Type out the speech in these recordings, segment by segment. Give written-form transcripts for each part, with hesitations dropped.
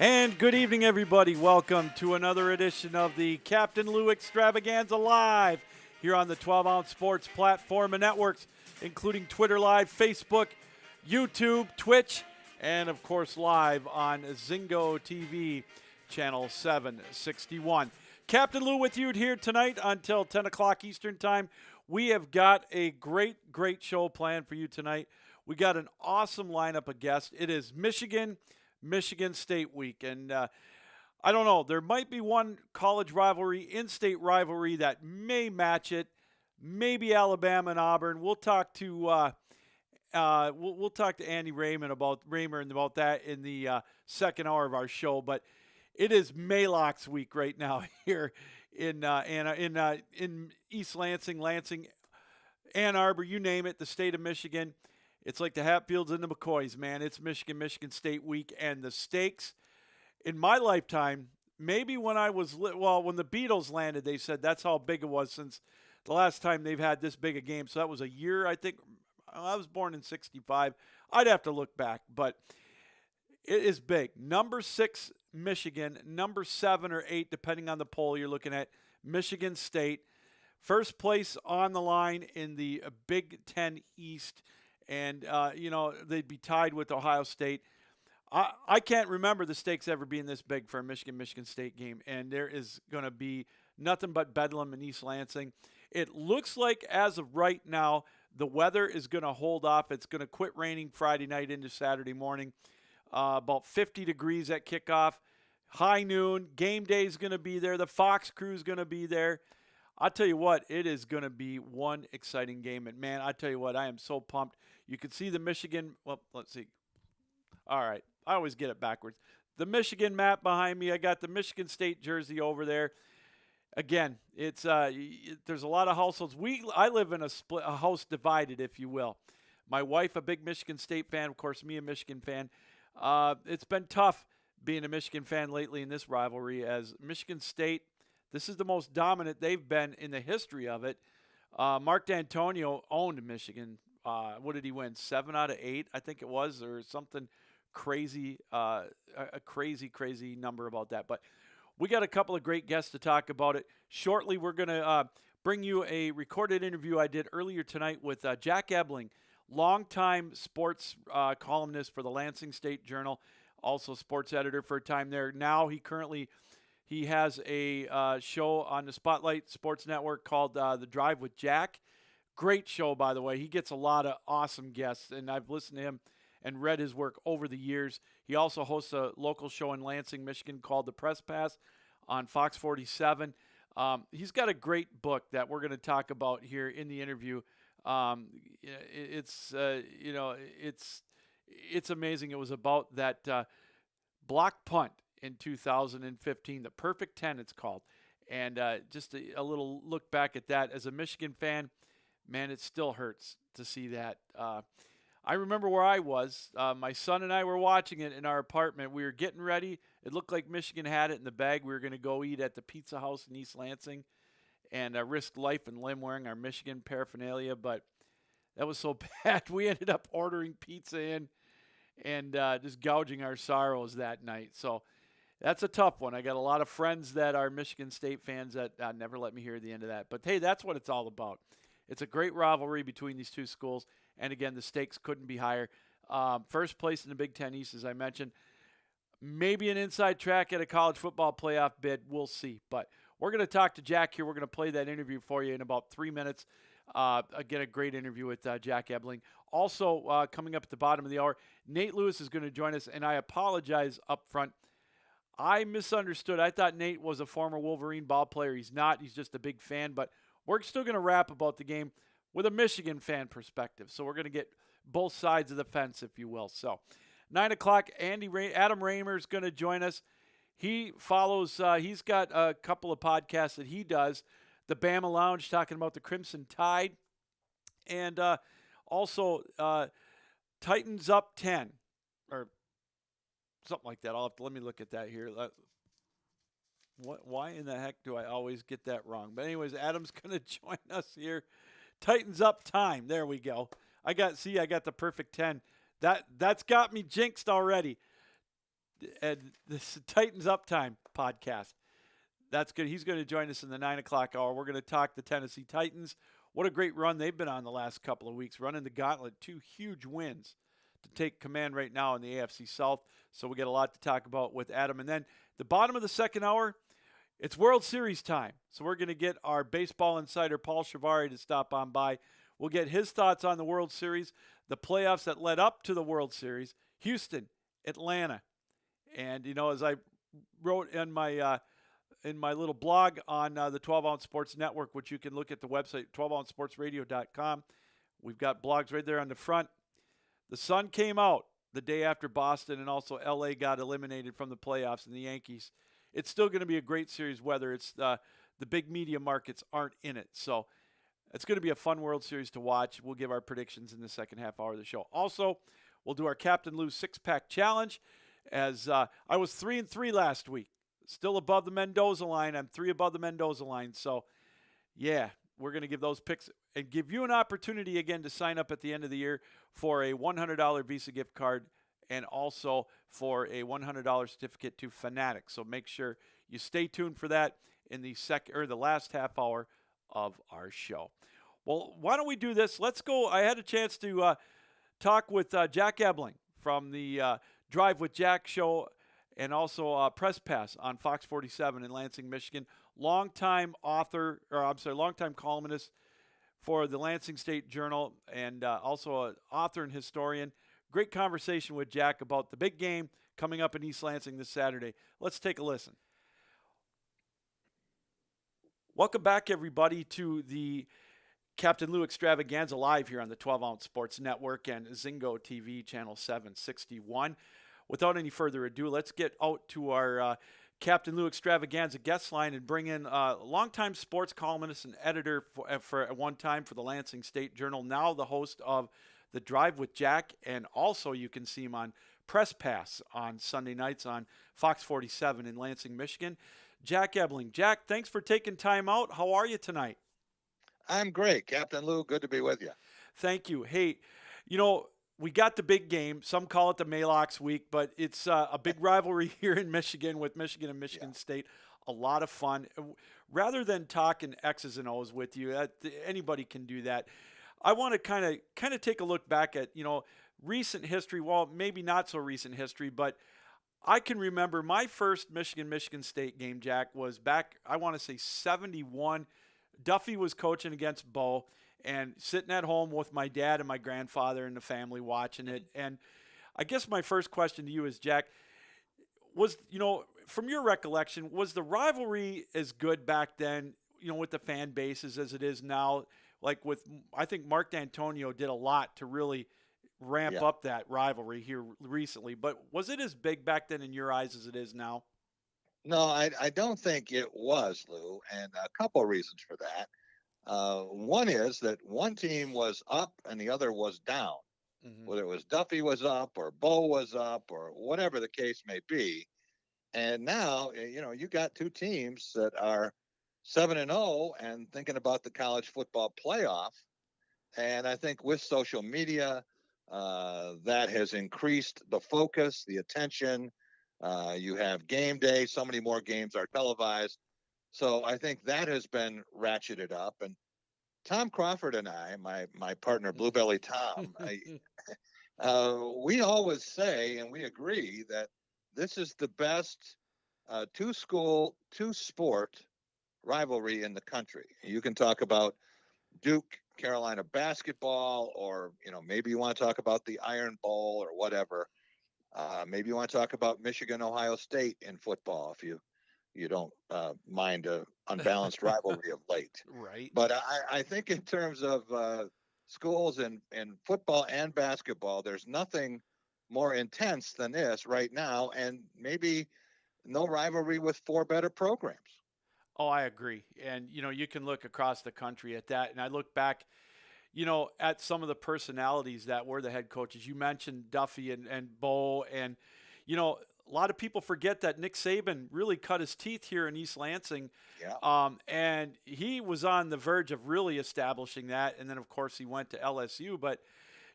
And good evening, everybody. Welcome to another edition of the Captain Lou Extravaganza Live here on the 12-ounce sports platform and networks, including Twitter Live, Facebook, YouTube, Twitch, and of course live on Zingo TV, channel 761. Captain Lou with you here tonight until 10 o'clock Eastern Time. We have got a great show planned for you tonight. We got an awesome lineup of guests. It is Michigan State week. And I don't know, there might be one college rivalry, in-state rivalry that may match it. Maybe Alabama and Auburn. We'll talk to we'll talk to Andy Raymond about that in the second hour of our show. But it is Maylocks week right now here in East Lansing, Ann Arbor, you name it, the state of Michigan. It's like the Hatfields and the McCoys, man. It's Michigan State week, and the stakes in my lifetime, maybe when when the Beatles landed, they said that's how big it was since the last time they've had this big a game. So that was a year, I think. I was born in 65. I'd have to look back, but it is big. Number 6, Michigan. Number 7 or 8, depending on the poll you're looking at, Michigan State. First place on the line in the Big Ten East. And, they'd be tied with Ohio State. I can't remember the stakes ever being this big for a Michigan State game. And there is going to be nothing but bedlam in East Lansing. It looks like, as of right now, the weather is going to hold off. It's going to quit raining Friday night into Saturday morning. About 50 degrees at kickoff. High noon. Game day is going to be there. The Fox crew is going to be there. I'll tell you what, it is going to be one exciting game. And, man, I tell you what, I am so pumped. You can see the Michigan – well, let's see. All right. I always get it backwards. The Michigan map behind me. I got the Michigan State jersey over there. Again, it's there's a lot of households. I live in a house divided, if you will. My wife, a big Michigan State fan. Of course, me, a Michigan fan. It's been tough being a Michigan fan lately in this rivalry, as Michigan State – this is the most dominant they've been in the history of it. Mark D'Antonio owned Michigan. What did he win? 7 out of 8, I think it was, or something crazy, a crazy number about that. But we got a couple of great guests to talk about it. Shortly, we're going to bring you a recorded interview I did earlier tonight with Jack Ebling, longtime sports columnist for the Lansing State Journal, also sports editor for a time there. Now he has a show on the Spotlight Sports Network called The Drive with Jack. Great show, by the way. He gets a lot of awesome guests, and I've listened to him and read his work over the years. He also hosts a local show in Lansing, Michigan called The Press Pass on Fox 47. He's got a great book that we're going to talk about here in the interview. It's amazing. It was about that block punt in 2015, the Perfect 10 it's called. And just a little look back at that. As a Michigan fan, man, it still hurts to see that. I remember where I was. My son and I were watching it in our apartment. We were getting ready. It looked like Michigan had it in the bag. We were going to go eat at the Pizza House in East Lansing and risk life and limb wearing our Michigan paraphernalia. But that was so bad. We ended up ordering pizza in and just gouging our sorrows that night. So that's a tough one. I got a lot of friends that are Michigan State fans that never let me hear the end of that. But, hey, that's what it's all about. It's a great rivalry between these two schools. And, again, the stakes couldn't be higher. First place in the Big Ten East, as I mentioned. Maybe an inside track at a college football playoff bid. We'll see. But we're going to talk to Jack here. We're going to play that interview for you in about 3 minutes. Again, a great interview with Jack Ebling. Also, coming up at the bottom of the hour, Nate Lewis is going to join us. And I apologize up front. I misunderstood. I thought Nate was a former Wolverine ball player. He's not. He's just a big fan. But we're still going to rap about the game with a Michigan fan perspective. So we're going to get both sides of the fence, if you will. So 9 o'clock, Adam Raymer is going to join us. He follows, he's got a couple of podcasts that he does. The Bama Lounge, talking about the Crimson Tide. And also Titans Up 10. Or something like that. Let me look at that here. Why in the heck do I always get that wrong? But anyways, Adam's going to join us here. Titans Up Time. There we go. I got the perfect 10. That's got me jinxed already. And this Titans Uptime podcast. That's good. He's going to join us in the 9 o'clock hour. We're going to talk the Tennessee Titans. What a great run they've been on the last couple of weeks, running the gauntlet, 2 huge wins to take command right now in the AFC South. So we get a lot to talk about with Adam. And then the bottom of the second hour, it's World Series time. So we're going to get our baseball insider, Paul Shivari, to stop on by. We'll get his thoughts on the World Series, the playoffs that led up to the World Series, Houston, Atlanta. And, as I wrote in my little blog on the 12-Ounce Sports Network, which you can look at the website, 12ouncesportsradio.com, we've got blogs right there on the front. The sun came out the day after Boston, and also L.A. got eliminated from the playoffs, and the Yankees. It's still going to be a great series, whether it's the big media markets aren't in it. So it's going to be a fun World Series to watch. We'll give our predictions in the second half hour of the show. Also, we'll do our Captain Lou six-pack challenge, as I was 3-3 last week. Still above the Mendoza line. I'm 3 above the Mendoza line. So, yeah, we're going to give those picks and give you an opportunity again to sign up at the end of the year for a $100 Visa gift card and also for a $100 certificate to Fanatics. So make sure you stay tuned for that in the last half hour of our show. Well, why don't we do this? Let's go. I had a chance to talk with Jack Ebling from the Drive with Jack show, and also Press Pass on Fox 47 in Lansing, Michigan. Longtime columnist for the Lansing State Journal, and also an author and historian. Great conversation with Jack about the big game coming up in East Lansing this Saturday. Let's take a listen. Welcome back, everybody, to the Captain Lou Extravaganza live here on the 12-Ounce Sports Network and Zingo TV, channel 761. Without any further ado, let's get out to our Captain Lou Extravaganza guest line and bring in a longtime sports columnist and editor for at one time for the Lansing State Journal, now the host of The Drive with Jack, and also you can see him on Press Pass on Sunday nights on Fox 47 in Lansing, Michigan. Jack Ebling. Jack, thanks for taking time out. How are you tonight? I'm great, Captain Lou. Good to be with you. Thank you. Hey, we got the big game. Some call it the Maalox week, but it's a big rivalry here in Michigan with Michigan and Michigan State. A lot of fun. Rather than talking X's and O's with you, anybody can do that. I want to kind of take a look back at, recent history. Well, maybe not so recent history, but I can remember my first Michigan State game, Jack, was back, I want to say 71. Duffy was coaching against Bo, and sitting at home with my dad and my grandfather and the family watching it. And I guess my first question to you is, Jack, was, from your recollection, was the rivalry as good back then, with the fan bases as it is now? Like I think Mark D'Antonio did a lot to really ramp up that rivalry here recently. But was it as big back then in your eyes as it is now? No, I don't think it was, Lou, and a couple of reasons for that. One is that one team was up and the other was down, whether it was Duffy was up or Bo was up or whatever the case may be. And now, you got two teams that are 7-0 and thinking about the college football playoff. And I think with social media, that has increased the focus, the attention. You have game day. So many more games are televised. So I think that has been ratcheted up. And Tom Crawford and I, my partner, Blue Belly Tom, we always say, and we agree, that this is the best two-sport rivalry in the country. You can talk about Duke, Carolina basketball, or, maybe you want to talk about the Iron Bowl or whatever. Maybe you want to talk about Michigan, Ohio State in football, if you don't mind an unbalanced rivalry of late. Right. But I think in terms of schools in football and basketball, there's nothing more intense than this right now, and maybe no rivalry with 4 better programs. Oh, I agree. And, you can look across the country at that. And I look back, at some of the personalities that were the head coaches. You mentioned Duffy and Bo, and, a lot of people forget that Nick Saban really cut his teeth here in East Lansing. Yeah. And he was on the verge of really establishing that. And then, of course, he went to LSU. But,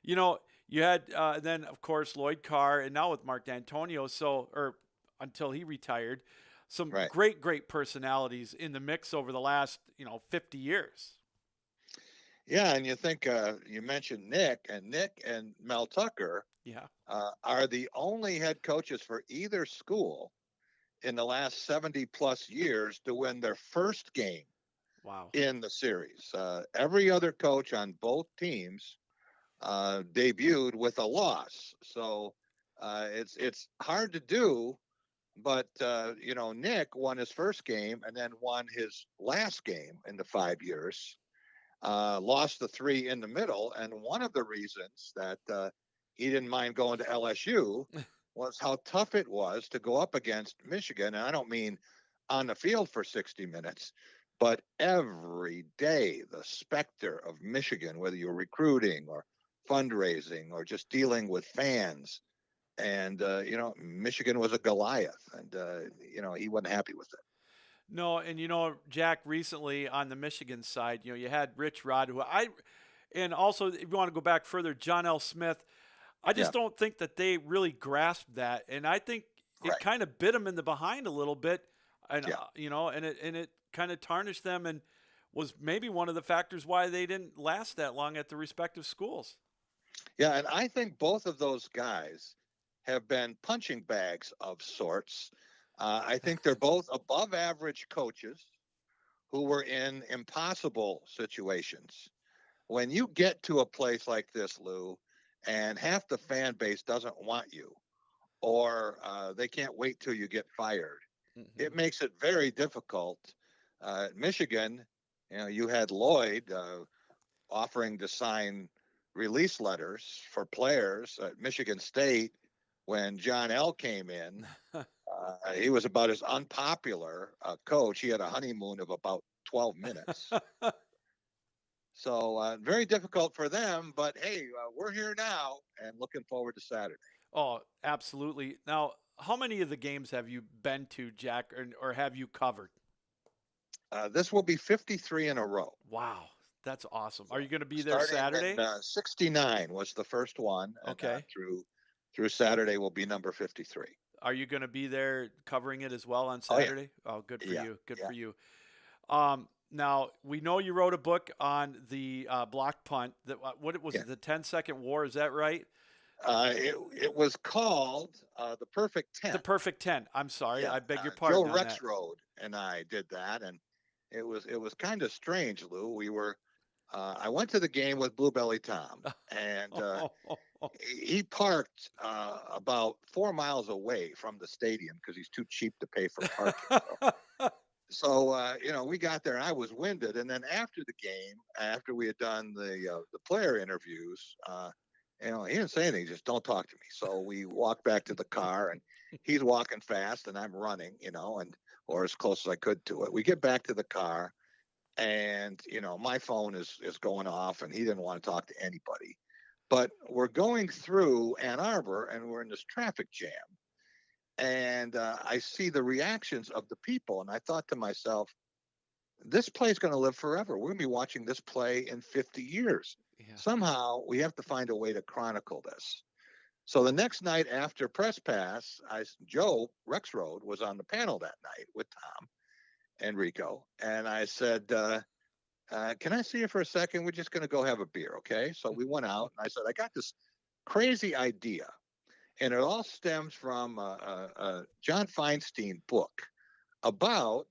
You know, you had then of course Lloyd Carr, and now with Mark D'Antonio. So, or until he retired, some Right. great personalities in the mix over the last 50 years. Yeah, and you think you mentioned Nick and Mel Tucker Yeah. are the only head coaches for either school in the last 70 plus years to win their first game Wow. in the series. Every other coach on both teams debuted with a loss, so it's hard to do. But Nick won his first game and then won his last game in the 5 years. Lost the three in the middle, and one of the reasons that he didn't mind going to LSU was how tough it was to go up against Michigan. And I don't mean on the field for 60 minutes, but every day the specter of Michigan, whether you're recruiting or fundraising or just dealing with fans. And Michigan was a Goliath, and he wasn't happy with it. No, and Jack, recently on the Michigan side, you had Rich Rod, and also if you want to go back further, John L. Smith. I Yeah, just don't think that they really grasped that, and I think it right. kind of bit them in the behind a little bit, and Yeah, and it kind of tarnished them, and was maybe one of the factors why they didn't last that long at the respective schools. yeah, and I think both of those guys have been punching bags of sorts. I think they're both above average coaches who were in impossible situations. When you get to a place like this, Lou, and half the fan base doesn't want you, or they can't wait till you get fired, Hmm. it makes it very difficult. Michigan, you had Lloyd offering to sign release letters for players at Michigan State when John L. came in. He was about as unpopular a coach. He had a honeymoon of about 12 minutes. So very difficult for them, but hey, we're here now and looking forward to Saturday. Oh, absolutely. Now, how many of the games have you been to, Jack, or have you covered? This will be 53 in a row. Wow, that's awesome. Are So you going to be there starting in Saturday? '69 was the first one, and Okay. through Saturday will be number 53. Are you going to be there covering it as well on Oh yeah, Saturday? Oh, good for yeah, you. Good yeah, for you. Now we know you wrote a book on the block punt. That what was yeah. it? The 10-second war. Is that right? It was called the Perfect The 10. perfect 10. I'm sorry. Yeah, I beg your Joe pardon on that. Rexrode and I did that, and it was kind of strange, Lou. We were I went to the game with Bluebelly Tom, and he parked about 4 miles away from the stadium because he's too cheap to pay for parking. So we got there, and I was winded. And then after the game, after we had done the player interviews, he didn't say anything. Just don't talk to me. So we walked back to the car, and he's walking fast, and I'm running, and or as close as I could to it. We get back to the car, and my phone is going off, and he didn't want to talk to anybody. But we're going through Ann Arbor, and we're in this traffic jam, and I see the reactions of the people, and I thought to myself, this play is going to live forever. We're going to be watching this play in 50 years. Yeah. Somehow we have to find a way to chronicle this. So the next night after press pass, Joe Rexrode was on the panel that night with Tom and Rico, and I said, "Can I see you for a second? We're just going to go have a beer, okay?" So we went out, and I said, "I got this crazy idea, and it all stems from a John Feinstein book about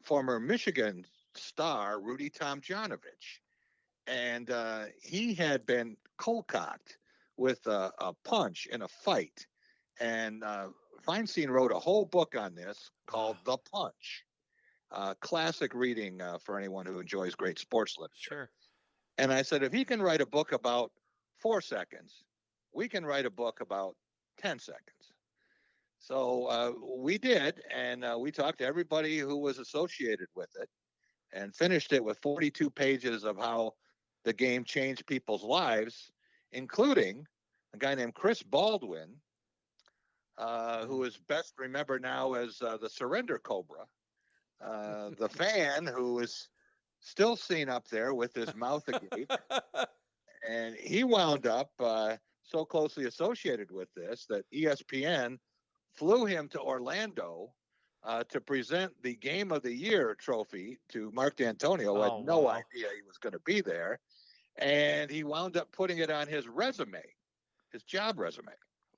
former Michigan star Rudy Tomjanovich, and he had been cold cocked with a punch in a fight, and Feinstein wrote a whole book on this called Wow. The Punch. Classic reading for anyone who enjoys great sports literature. Sure. And I said, if he can write a book about 4 seconds, we can write a book about 10 seconds. So we did, and we talked to everybody who was associated with it and finished it with 42 pages of how the game changed people's lives, including a guy named Chris Baldwin, who is best remembered now as the Surrender Cobra, the fan who is still seen up there with his mouth agape. And he wound up so closely associated with this that ESPN flew him to Orlando to present the Game of the Year trophy to Mark D'Antonio, who had Oh, no wow. idea he was going to be there. And he wound up putting it on his resume, his job resume.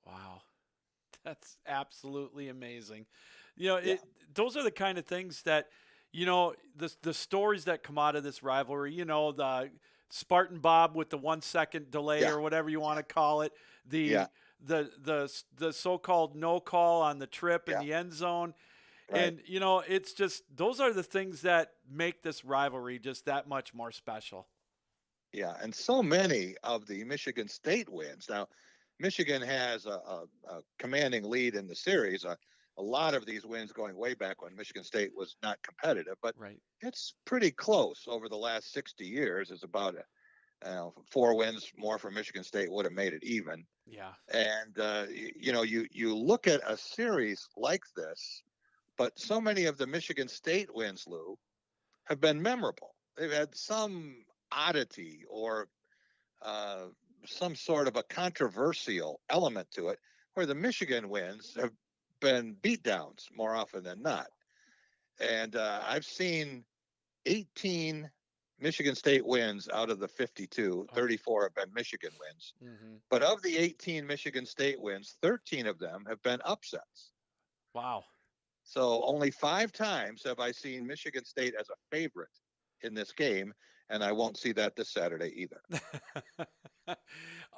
Wow. That's absolutely amazing. You know, Yeah. those are the kind of things that, you know, the stories that come out of this rivalry, you know, the Spartan Bob with the 1 second delay Yeah. or whatever you want to call it, Yeah. the so-called no call on the trip in Yeah. the end zone. Right. And, you know, it's just those are the things that make this rivalry just that much more special. Yeah. And so many of the Michigan State wins. Now, Michigan has a commanding lead in the series. A lot of these wins going way back when Michigan State was not competitive, but Right. it's pretty close over the last 60 years. It's about 4 wins more for Michigan State would have made it even. Yeah. And you look at a series like this, but so many of the Michigan State wins, Lou, have been memorable. They've had some oddity or uh, some sort of a controversial element to it, where the Michigan wins have been beatdowns more often than not. And I've seen 18 Michigan State wins out of the 52. Okay. 34 have been Michigan wins. Mm-hmm. But of the 18 Michigan State wins, 13 of them have been upsets. Wow. So only 5 times have I seen Michigan State as a favorite in this game, and I won't see that this Saturday either.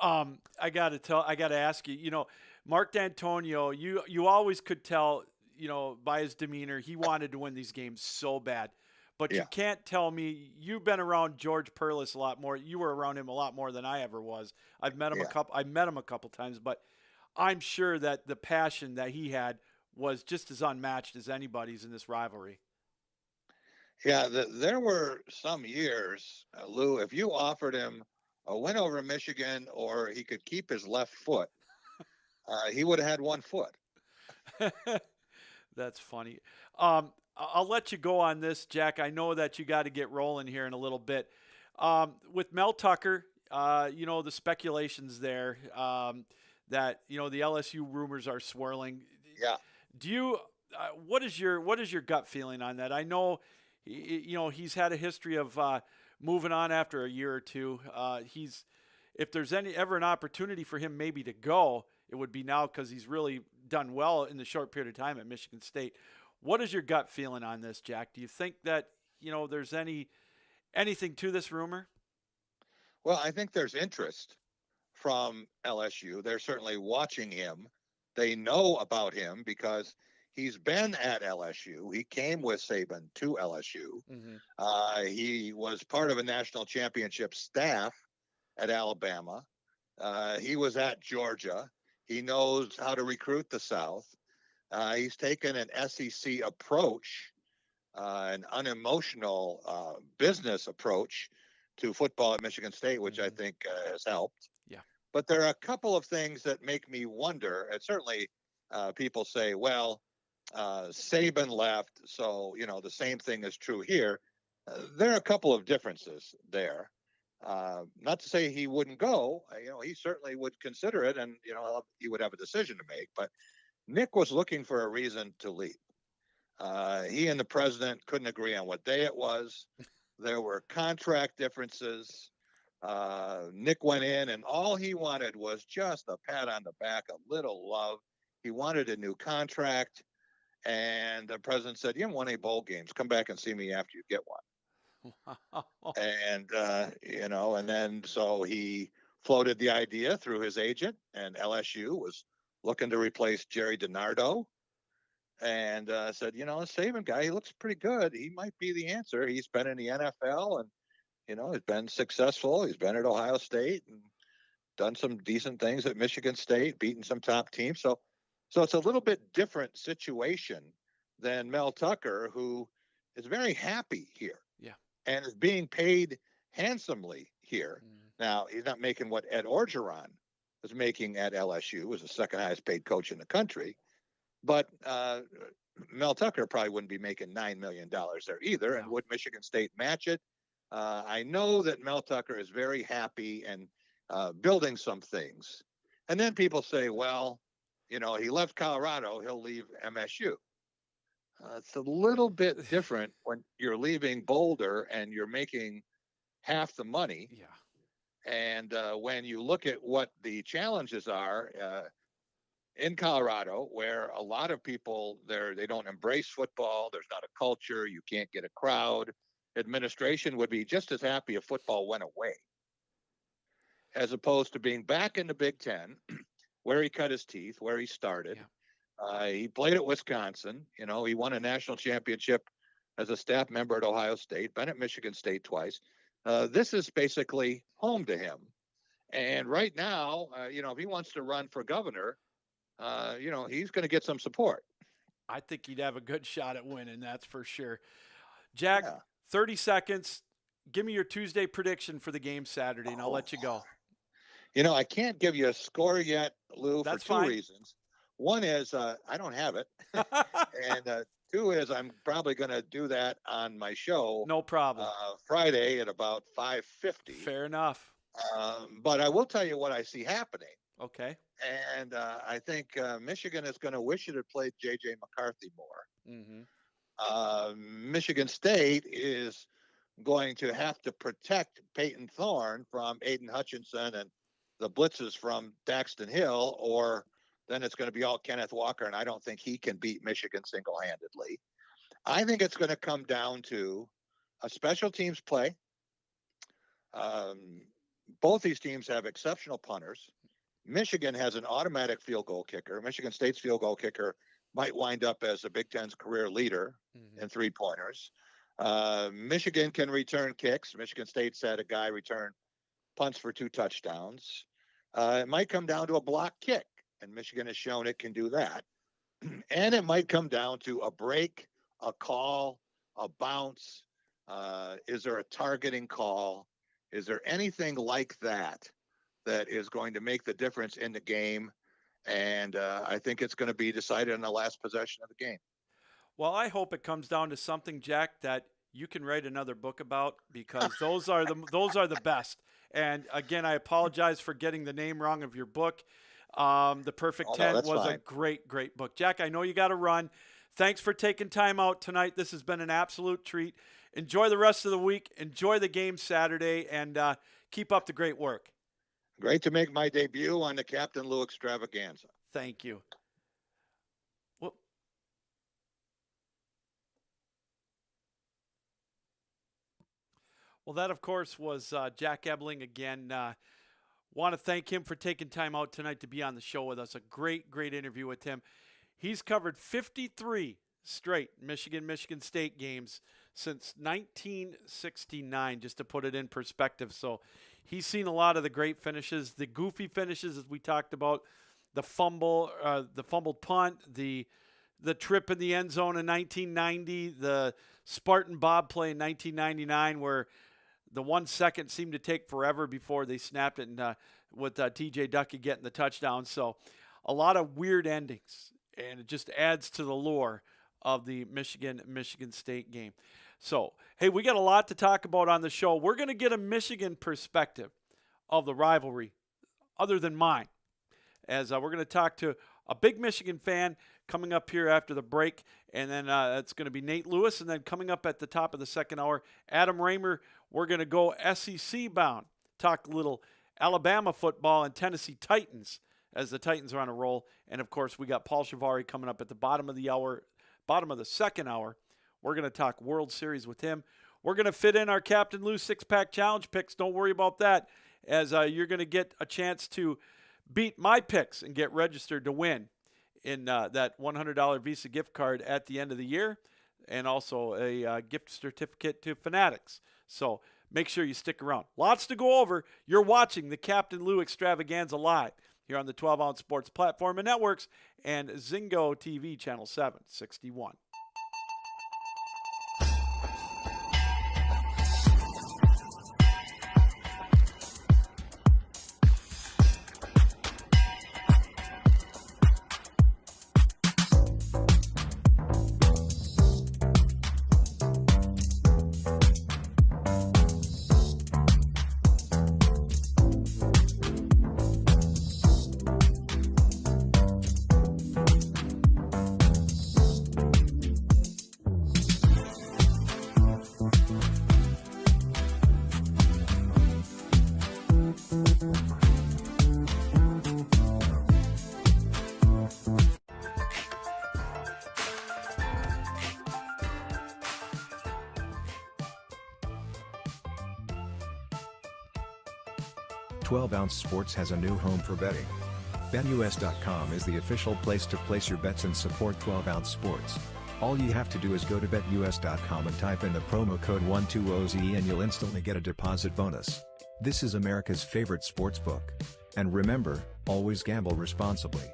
I gotta ask you, you know, Mark D'Antonio, you always could tell, you know, by his demeanor, he wanted to win these games so bad. But you Yeah, can't tell me you've been around George Perlis a lot more. You were around him a lot more than I ever was. yeah, I met him a couple times, but I'm sure that the passion that he had was just as unmatched as anybody's in this rivalry. yeah. There were some years, Lou, if you offered him a win over Michigan or he could keep his left foot, he would have had one foot. That's funny. I'll let you go on this, Jack. I know that you got to get rolling here in a little bit. With Mel Tucker, you know, the speculations there that, you know, the LSU rumors are swirling. Yeah. Do you, what is your gut feeling on that? I know, you know, he's had a history of moving on after a year or two. If there's ever an opportunity for him maybe to go, it would be now because he's really done well in the short period of time at Michigan State. What is your gut feeling on this, Jack? Do you think that, you know, there's anything to this rumor? Well, I think there's interest from LSU. They're certainly watching him. They know about him because he's been at LSU. He came with Saban to LSU. Mm-hmm. He was part of a national championship staff at Alabama. He was at Georgia. He knows how to recruit the South. He's taken an SEC approach, an unemotional business approach to football at Michigan State, which I think has helped. Yeah. But there are a couple of things that make me wonder. And certainly, people say, well, Saban left, so you know the same thing is true here. There are a couple of differences there. Not to say he wouldn't go. You know, he certainly would consider it, and you know he would have a decision to make. But Nick was looking for a reason to leave. He and the president couldn't agree on what day it was. There were contract differences. Nick went in, and all he wanted was just a pat on the back, a little love. He wanted a new contract. And the president said, "You haven't won any bowl games. Come back and see me after you get one." And, you know, and then so he floated the idea through his agent, and LSU was looking to replace Jerry DiNardo. And said, you know, the Saban guy, he looks pretty good. He might be the answer. He's been in the NFL and, you know, he's been successful. He's been at Ohio State and done some decent things at Michigan State, beaten some top teams. So it's a little bit different situation than Mel Tucker, who is very happy here. Yeah. And is being paid handsomely here. Now, he's not making what Ed Orgeron was making at LSU, was the second highest paid coach in the country. But Mel Tucker probably wouldn't be making $9 million there either. No. And would Michigan State match it? I know that Mel Tucker is very happy, and building some things. And then people say, well, he left Colorado, he'll leave MSU. It's a little bit different when you're leaving Boulder and you're making half the money. Yeah. And when you look at what the challenges are in Colorado, where a lot of people they don't embrace football, there's not a culture, you can't get a crowd. Administration would be just as happy if football went away, as opposed to being back in the Big Ten, where he cut his teeth, where he started. Yeah. He played at Wisconsin. He won a national championship as a staff member at Ohio State, been at Michigan State twice. This is basically home to him. And right now, if he wants to run for governor, he's going to get some support. I think he'd have a good shot at winning, that's for sure. Jack, 30 seconds. Give me your Tuesday prediction for the game Saturday, and I'll let you go. I can't give you a score yet, Lou, That's for two fine. reasons. One is I don't have it. And two is I'm probably going to do that on my show. No problem. Friday at about 5:50. Fair enough. But I will tell you what I see happening. Okay. And I think Michigan is going to wish it had played J.J. McCarthy more. Mm-hmm. Michigan State is going to have to protect Peyton Thorne from Aiden Hutchinson and the blitzes from Daxton Hill, or then it's going to be all Kenneth Walker, and I don't think he can beat Michigan single-handedly. I think it's going to come down to a special teams play. Both these teams have exceptional punters. Michigan has an automatic field goal kicker. Michigan State's field goal kicker might wind up as the Big Ten's career leader in three-pointers. Michigan can return kicks. Michigan State's had a guy return punts for 2 touchdowns. It might come down to a block kick, and Michigan has shown it can do that. And it might come down to a break, a call, a bounce. Is there a targeting call? Is there anything like that is going to make the difference in the game? And I think it's going to be decided in the last possession of the game. Well, I hope it comes down to something, Jack, that you can write another book about, because those are the best. And again, I apologize for getting the name wrong of your book. The Perfect 10 was fine. A great book. Jack, I know you got to run. Thanks for taking time out tonight. This has been an absolute treat. Enjoy the rest of the week. Enjoy the game Saturday, and keep up the great work. Great to make my debut on the Captain Lou Extravaganza. Thank you. Well, that, of course, was Jack Ebling again. Want to thank him for taking time out tonight to be on the show with us. A great interview with him. He's covered 53 straight Michigan State games since 1969, just to put it in perspective. So he's seen a lot of the great finishes, the goofy finishes, as we talked about, the fumbled punt, the trip in the end zone in 1990, the Spartan Bob play in 1999, where the 1 second seemed to take forever before they snapped it, and with T.J. Duckey getting the touchdown. So a lot of weird endings, and it just adds to the lore of the Michigan State game. So, hey, we got a lot to talk about on the show. We're going to get a Michigan perspective of the rivalry other than mine, as we're going to talk to a big Michigan fan coming up here after the break, and then it's going to be Nate Lewis, and then coming up at the top of the second hour, Adam Raymer. We're going to go SEC bound, talk a little Alabama football and Tennessee Titans, as the Titans are on a roll. And, of course, we got Paul Shivari coming up at the bottom of the second hour. We're going to talk World Series with him. We're going to fit in our Captain Lou six-pack challenge picks. Don't worry about that, as you're going to get a chance to beat my picks and get registered to win in that $100 Visa gift card at the end of the year, and also a gift certificate to Fanatics. So make sure you stick around. Lots to go over. You're watching the Captain Lou Extravaganza live here on the 12-Ounce Sports Platform and Networks and Zingo TV Channel 761. 12 Ounce Sports has a new home for betting. BetUS.com is the official place to place your bets and support 12 Ounce Sports. All you have to do is go to BetUS.com and type in the promo code 120OZE and you'll instantly get a deposit bonus. This is America's favorite sports book. And remember, always gamble responsibly.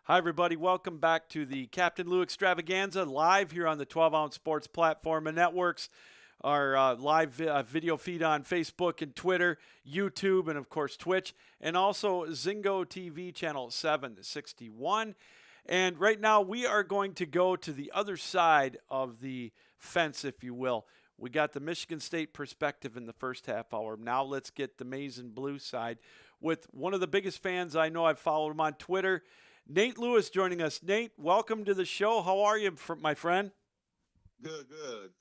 Hi, everybody. Welcome back to the Captain Lou Extravaganza live here on the 12 Ounce Sports Platform and Networks. Our live video feed on Facebook and Twitter, YouTube, and of course Twitch, and also Zingo TV channel 761. And right now we are going to go to the other side of the fence, if you will. We got the Michigan State perspective in the first half hour. Now let's get the Maize and Blue side with one of the biggest fans I know. I've followed him on Twitter. Nate Lewis joining us. Nate, welcome to the show. How are you, my friend? Good.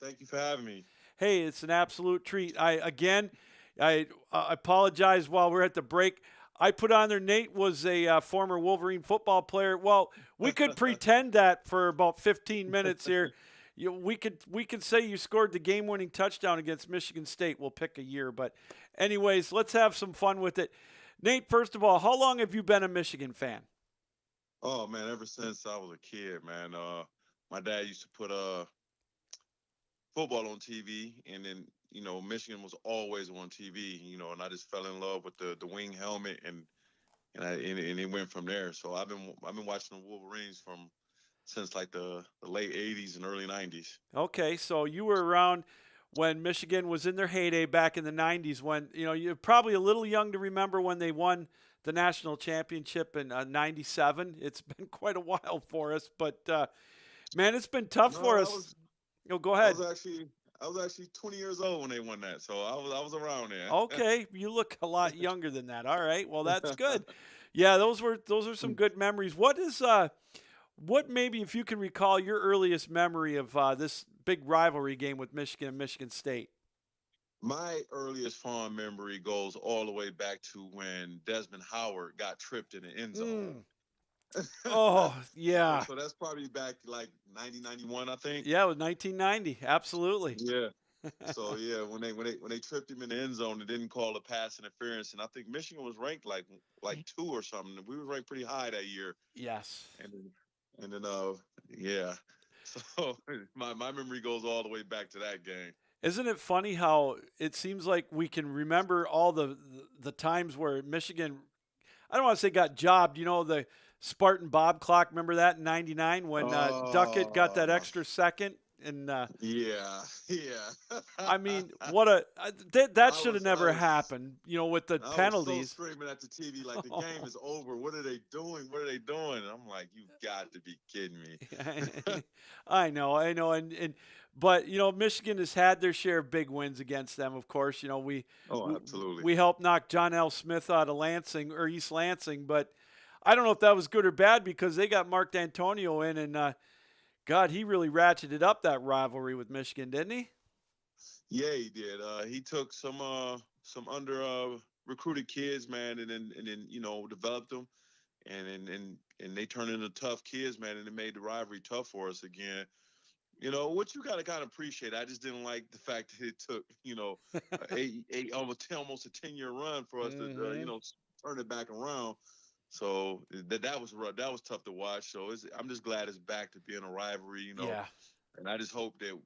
Thank you for having me. Hey, it's an absolute treat. I apologize while we're at the break. I put on there Nate was a former Wolverine football player. Well, we could pretend that for about 15 minutes here. We could say you scored the game-winning touchdown against Michigan State. We'll pick a year, but anyways, let's have some fun with it. Nate, first of all, how long have you been a Michigan fan? Oh man, ever since I was a kid, man. My dad used to put football on TV, and then Michigan was always on TV. And I just fell in love with the wing helmet, and it went from there. So I've been watching the Wolverines since like the late '80s and early '90s. Okay, so you were around when Michigan was in their heyday back in the '90s. When you're probably a little young to remember when they won the national championship in '97. It's been quite a while for us, but man, it's been tough for us. Go ahead. I was actually 20 years old when they won that, so I was around there. Okay, you look a lot younger than that. All right, well that's good. Yeah, those are some good memories. What maybe if you can recall your earliest memory of this big rivalry game with Michigan and Michigan State? My earliest fond memory goes all the way back to when Desmond Howard got tripped in the end zone. Oh, yeah. So that's probably back like 90, 91, I think. Yeah, it was 1990. Absolutely. Yeah. So yeah, when they tripped him in the end zone and didn't call a pass interference, and I think Michigan was ranked like 2 or something. We were ranked pretty high that year. Yes. And then yeah. So my memory goes all the way back to that game. Isn't it funny how it seems like we can remember all the times where Michigan, I don't want to say got jobbed, the Spartan Bob clock, remember that in 99 when Duckett got that extra second? And yeah. I mean, that should have never happened, with the penalties. I was so screaming at the TV like the game is over. What are they doing? And I'm like, you've got to be kidding me. I know, but Michigan has had their share of big wins against them. Of course, absolutely. We helped knock John L. Smith out of East Lansing, but I don't know if that was good or bad because they got Mark D'Antonio in, and God, he really ratcheted up that rivalry with Michigan, didn't he? Yeah, he did. He took some under recruited kids, man, and then developed them, and they turned into tough kids, man, and it made the rivalry tough for us again. What you got to kind of appreciate. I just didn't like the fact that it took almost a 10-year run for us to turn it back around. So that was rough. That was tough to watch. So I'm just glad it's back to being a rivalry. Yeah. And I just hope that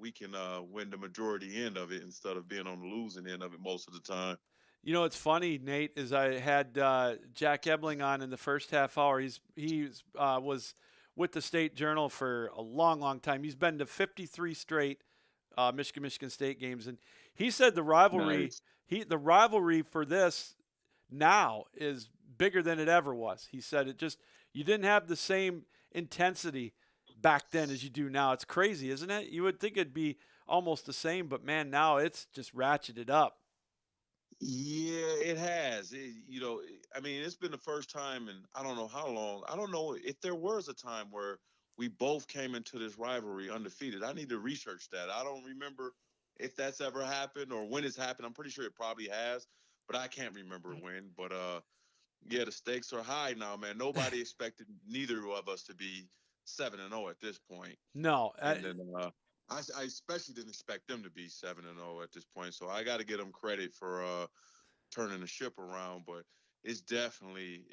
we can win the majority end of it instead of being on the losing end of it most of the time. You know, it's funny, Nate, is I had Jack Ebling on in the first half hour. Was with the State Journal for a long, long time. He's been to 53 straight Michigan State games, and he said Nice. the rivalry for this now is bigger than it ever was. He said it just you didn't have the same intensity back then as you do now. It's crazy, isn't it? You would think it'd be almost the same, but man, now it's just ratcheted up. Yeah, it has. I mean, it's been the first time in I don't know how long. I don't know if there was a time where we both came into this rivalry undefeated. I need to research that. I don't remember if that's ever happened or when it's happened. I'm pretty sure it probably has, but I can't remember when. But yeah, the stakes are high now, man. Nobody expected neither of us to be 7-0 at this point. No, And then I especially didn't expect them to be 7-0 at this point. So I got to give them credit for turning the ship around. But it's definitely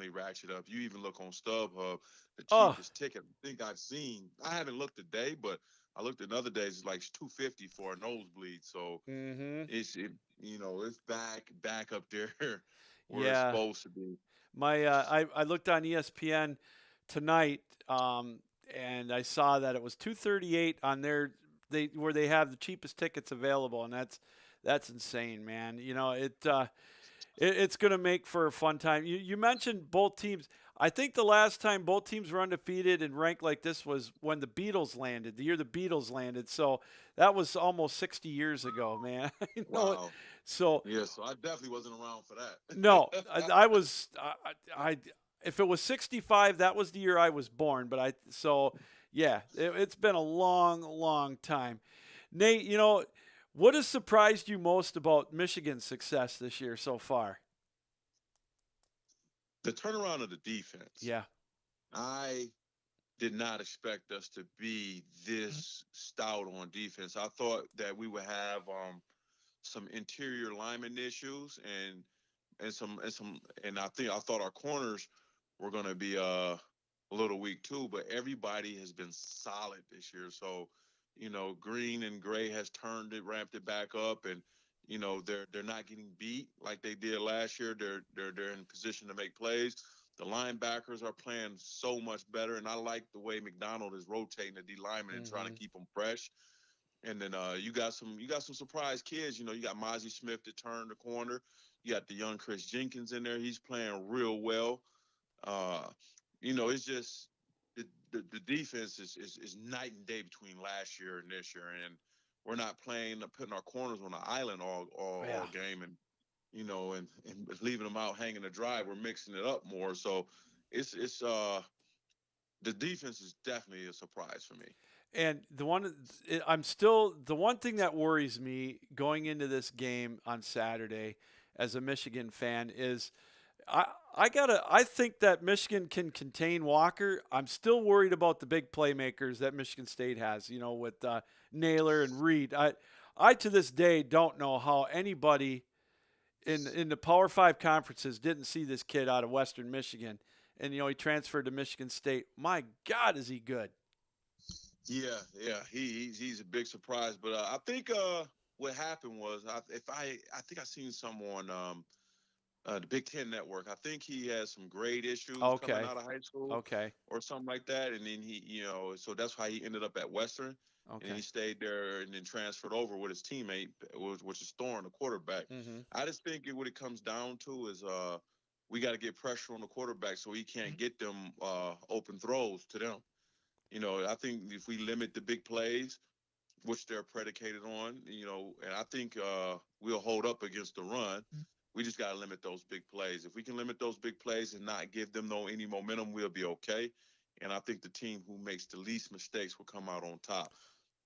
ratchet up. You even look on StubHub, the oh, cheapest ticket I think I've seen. I haven't looked today, but I looked at other days. It's like $250 for a nosebleed. So mm-hmm. it's back up there where it's Yeah. supposed to be. I looked on ESPN tonight, and I saw that it was 238 on where they have the cheapest tickets available, and that's insane, man. You know it's going to make for a fun time. You mentioned both teams. I think the last time both teams were undefeated and ranked like this was when the Beatles landed, the year the Beatles landed. So that was almost 60 years ago, man. Wow. So Yeah, so I definitely wasn't around for no, that. I was if it was 65, that was the year I was born. But yeah, it's been a long, long time. Nate, what has surprised you most about Michigan's success this year so far? The turnaround of the defense. Yeah. I did not expect us to be this stout on defense. I thought that we would have some interior lineman issues and I thought our corners were going to be a little weak too, but everybody has been solid this year. So, Green and Gray has turned it, ramped it back up, and they're not getting beat like they did last year. They're in position to make plays. The linebackers are playing so much better, and I like the way McDonald is rotating the D linemen and trying to Mm-hmm. keep them fresh. And then you got some surprise kids. You got Mozzie Smith to turn the corner. You got the young Chris Jenkins in there. He's playing real well. Uh, it's just the defense is night and day between last year and this year, and we're not putting our corners on the island Yeah. all game, and and leaving them out hanging to dry. We're mixing it up more, so it's the defense is definitely a surprise for me. And the one thing that worries me going into this game on Saturday as a Michigan fan is I think that Michigan can contain Walker. I'm still worried about the big playmakers that Michigan State has, with Naylor and Reed. I to this day don't know how anybody in the Power 5 conferences didn't see this kid out of Western Michigan, and he transferred to Michigan State. My God, is he good? Yeah, he's a big surprise, but I think what happened was I think I seen some on the Big Ten Network. I think he has some grade issues coming Okay, out of high school okay, or something like that, and then so that's why he ended up at Western, and he okay. stayed there and then transferred over with his teammate, which is Thorne, the quarterback. Hmm. I just think what it comes down to is we got to get pressure on the quarterback so he can't get them open throws to them. I think if we limit the big plays, which they're predicated on, and I think we'll hold up against the run. We just got to limit those big plays. If we can limit those big plays and not give them any momentum, we'll be okay. And I think the team who makes the least mistakes will come out on top.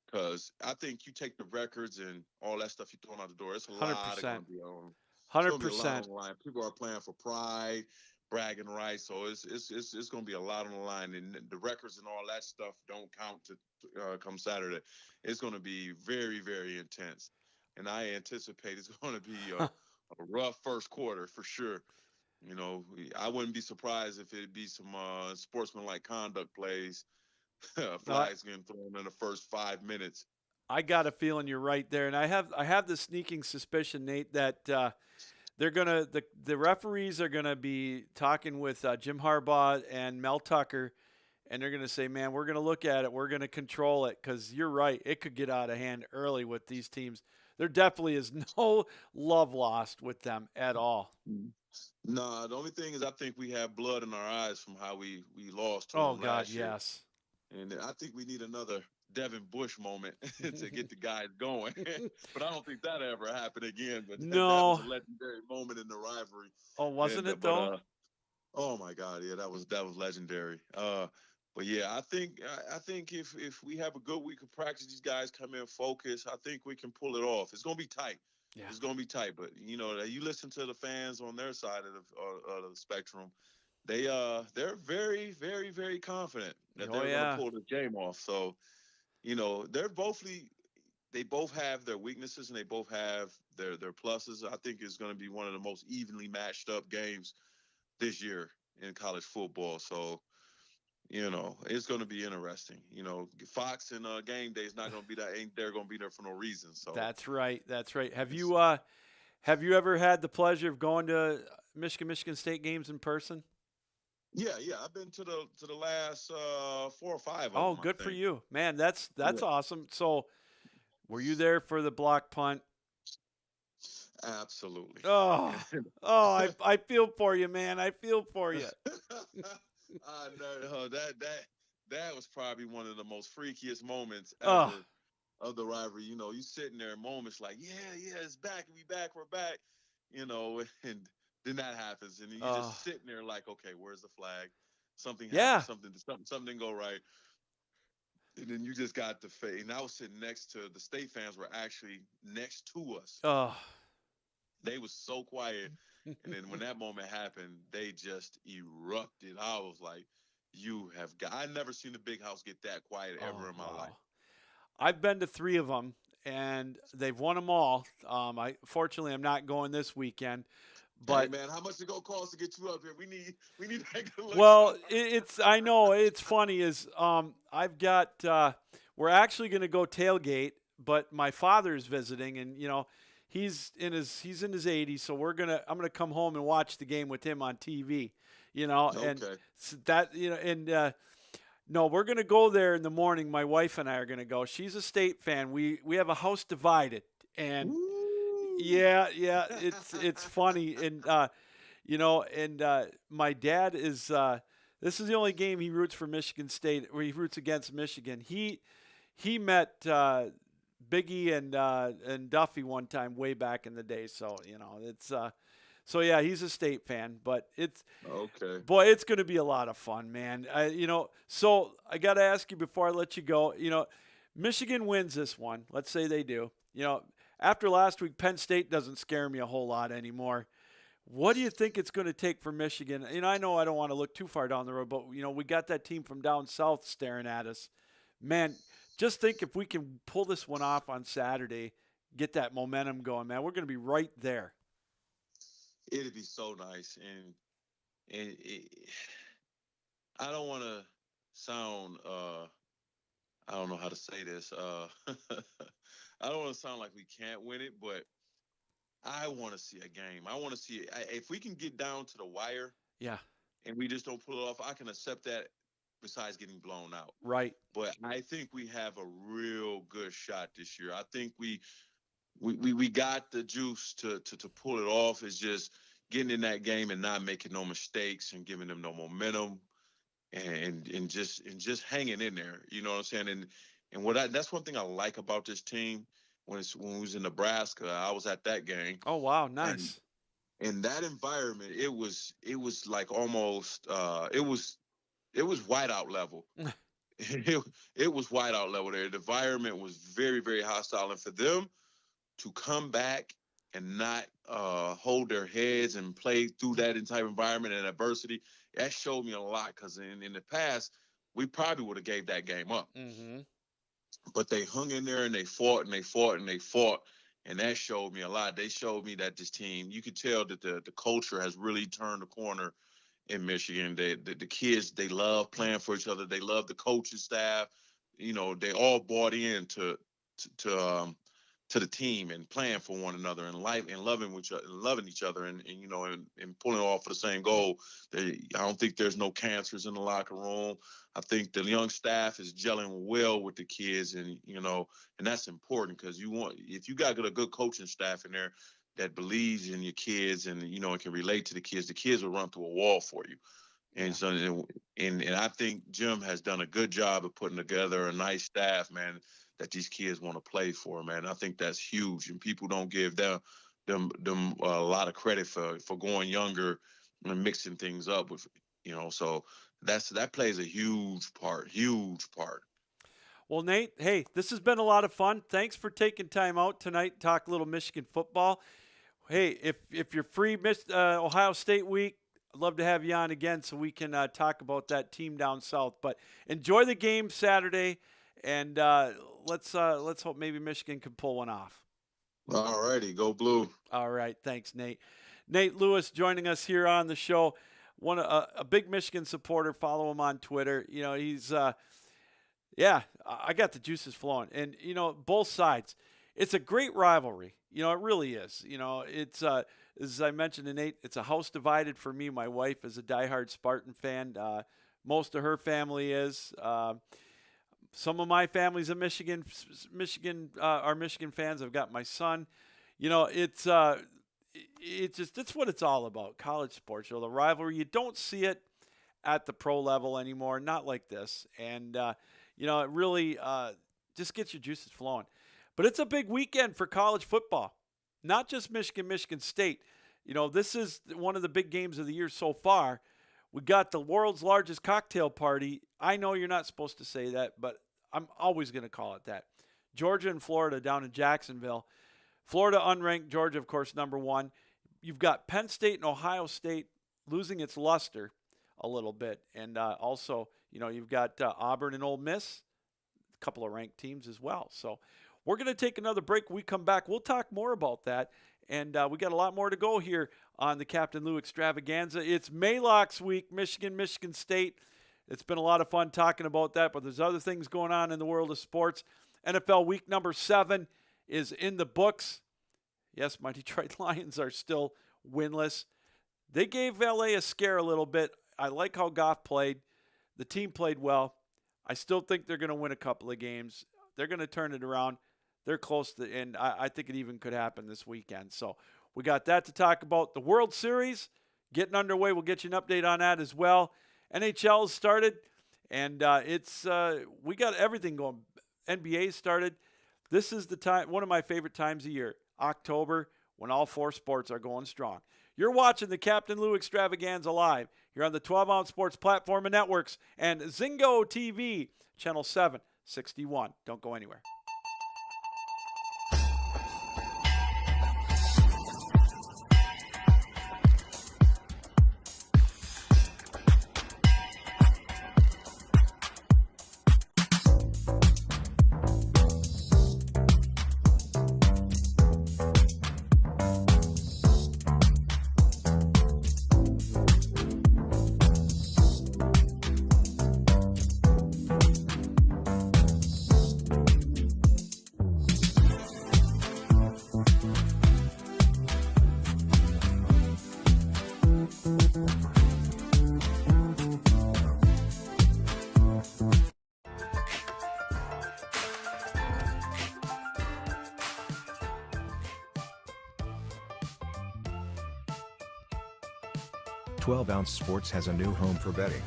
Because I think you take the records and all that stuff you're throwing out the door, it's a Hundred lot of going percent. to be on. It's Hundred going to be a lot on percent. the line. People are playing for pride, bragging rights, so it's going to be a lot on the line. And the records and all that stuff don't count to come Saturday. It's going to be very very intense, and I anticipate it's going to be a rough first quarter for sure. I wouldn't be surprised if it'd be some sportsmanlike conduct plays flags getting thrown in the first 5 minutes. I got a feeling you're right there, and I have the sneaking suspicion, Nate, that the referees are gonna be talking with Jim Harbaugh and Mel Tucker, and they're gonna say, "Man, we're gonna look at it, we're gonna control it," because you're right, it could get out of hand early with these teams. There definitely is no love lost with them at all. No, the only thing is I think we have blood in our eyes from how we lost to Oh them God, last year. yes. And I think we need another Devin Bush moment to get the guys going. But I don't think that'll ever happen again. But that was a No. legendary moment in the rivalry. Oh, wasn't And it though? oh my God, yeah, that was legendary. But yeah, I think if we have a good week of practice, these guys come in focused. I think we can pull it off. It's gonna be tight. Yeah. It's gonna be tight. But you listen to the fans on their side of the spectrum. They're very, very, very confident that Oh they're gonna yeah. pull the game off. So they both have their weaknesses and they both have their pluses. I think it's going to be one of the most evenly matched up games this year in college football. So it's going to be interesting. Fox and Game Day is not going to be that. Ain't they're going to be there for no reason. So That's right. That's right. Have you ever had the pleasure of going to Michigan State games in person? yeah, I've been to the last 4 or 5 of Oh, them. I good for think. you, man. That's Yeah, awesome. So, were you there for the block punt? absolutely. Oh, oh, I feel for you, man. I feel for you. I know that was probably one of the most freakiest moments Oh, ever of the rivalry. You sitting there in moments like, yeah, it's back, we back, we're back, and then that happens, and you oh, just sitting there like, okay, where's the flag? Something happened, yeah. something didn't go right, and then you just got the face. And I was sitting next to the state fans were actually next to us. Oh, They was so quiet, and then when that moment happened, they just erupted. I was like, "You have got." I never seen the big house get that quiet oh, ever in my life. wow. I've been to three of them, and they've won them all. Fortunately, I'm not going this weekend, Hey but man, how much it gonna cost to get you up here? We need that good luck well, charm. it's I know it's funny is I've got we're actually going to go tailgate, but my father's visiting, and he's in his 80s, so I'm gonna come home and watch the game with him on TV, and Okay. that and no, we're gonna go there in the morning. My wife and I are gonna go. She's a State fan. We have a house divided, and Woo. yeah, it's funny, and my dad is. This is the only game he roots for Michigan State, or he roots against Michigan. He met Biggie and Duffy one time way back in the day, so it's so yeah, he's a State fan, but Okay. it's going to be a lot of fun, man. So I got to ask you before I let you go. Michigan wins this one. Let's say they do. After last week, Penn State doesn't scare me a whole lot anymore. What do you think it's going to take for Michigan? I know I don't want to look too far down the road, but we got that team from down south staring at us. Man, just think if we can pull this one off on Saturday, get that momentum going, man. We're going to be right there. It'd be so nice, and I don't want to sound I don't know how to say this. I don't want to sound like we can't win it, but I want to see a game. I want to see if we can get down to the wire Yeah, and we just don't pull it off. I can accept that. Besides getting blown out, right. but I think we have a real good shot this year. I think we got the juice to pull it off. It's just getting in that game and not making no mistakes and giving them no momentum and just hanging in there. You know what I'm saying? And that's one thing I like about this team. When we was in Nebraska, I was at that game, Oh wow, and nice. in that environment, it was like almost it was whiteout level. It was whiteout level there. The environment was very, very hostile, and for them to come back and not hold their heads and play through that entire environment and adversity, that showed me a lot. Because in the past, we probably would have gave that game up, Mm-hmm. but they hung in there and they fought and they fought and they fought. And that showed me a lot. They showed me that this team, you could tell that the culture has really turned the corner in Michigan. The kids, they love playing for each other. They love the coaching staff. You know, they all bought in to the team and playing for one another and life and loving each other and you know and pulling off for the same goal. I don't think there's no cancers in the locker room. I think the young staff is gelling well with the kids, and you know, and that's important because if you got a good coaching staff in there that believes in your kids and you know and can relate to the kids will run through a wall for you. And so, and I think Jim has done a good job of putting together a nice staff, man, that these kids want to play for, man. I think that's huge, and people don't give them a lot of credit for going younger and mixing things up with, you know. So that plays a huge part. Well, Nate, hey, this has been a lot of fun. Thanks for taking time out tonight to talk a little Michigan football. Hey, if you're free, Ohio State week, I'd love to have you on again so we can talk about that team down south. But enjoy the game Saturday, and let's hope maybe Michigan can pull one off. All righty, go Blue. All right, thanks, Nate. Nate Lewis joining us here on the show. A big Michigan supporter. Follow him on Twitter. You know, he's I got the juices flowing, and you know, both sides. It's a great rivalry. You know, it really is. You know, it's as I mentioned to Nate, it's a house divided for me. My wife is a diehard Spartan fan. Most of her family is. Some of my family's a Michigan are Michigan fans. I've got my son. You know, it's what it's all about. College sports, you know, the rivalry. You don't see it at the pro level anymore. Not like this. And you know, it really just gets your juices flowing. But it's a big weekend for college football. Not just Michigan State. You know, this is one of the big games of the year so far. We got the world's largest cocktail party. I know you're not supposed to say that, but I'm always going to call it that. Georgia and Florida down in Jacksonville. Florida unranked, Georgia, of course, number one. You've got Penn State and Ohio State losing its luster a little bit. And also, you know, you've got Auburn and Ole Miss, a couple of ranked teams as well. So we're going to take another break. When we come back, we'll talk more about that. And we got a lot more to go here on the Captain Lou Extravaganza. It's Maylocks week, Michigan State. It's been a lot of fun talking about that, but there's other things going on in the world of sports. NFL week number 7 is in the books. Yes, my Detroit Lions are still winless. They gave LA a scare a little bit. I like how Goff played. The team played well. I still think they're going to win a couple of games. They're going to turn it around. They're close to, and I think it even could happen this weekend. So we got that to talk about. The World Series getting underway. We'll get you an update on that as well. NHL has started, and we got everything going. NBA started. This is the time, one of my favorite times of year, October, when all 4 sports are going strong. You're watching the Captain Lou Extravaganza live here on the 12-ounce sports platform and networks and Zingo TV, channel 761. Don't go anywhere. Ounce Sports has a new home for betting.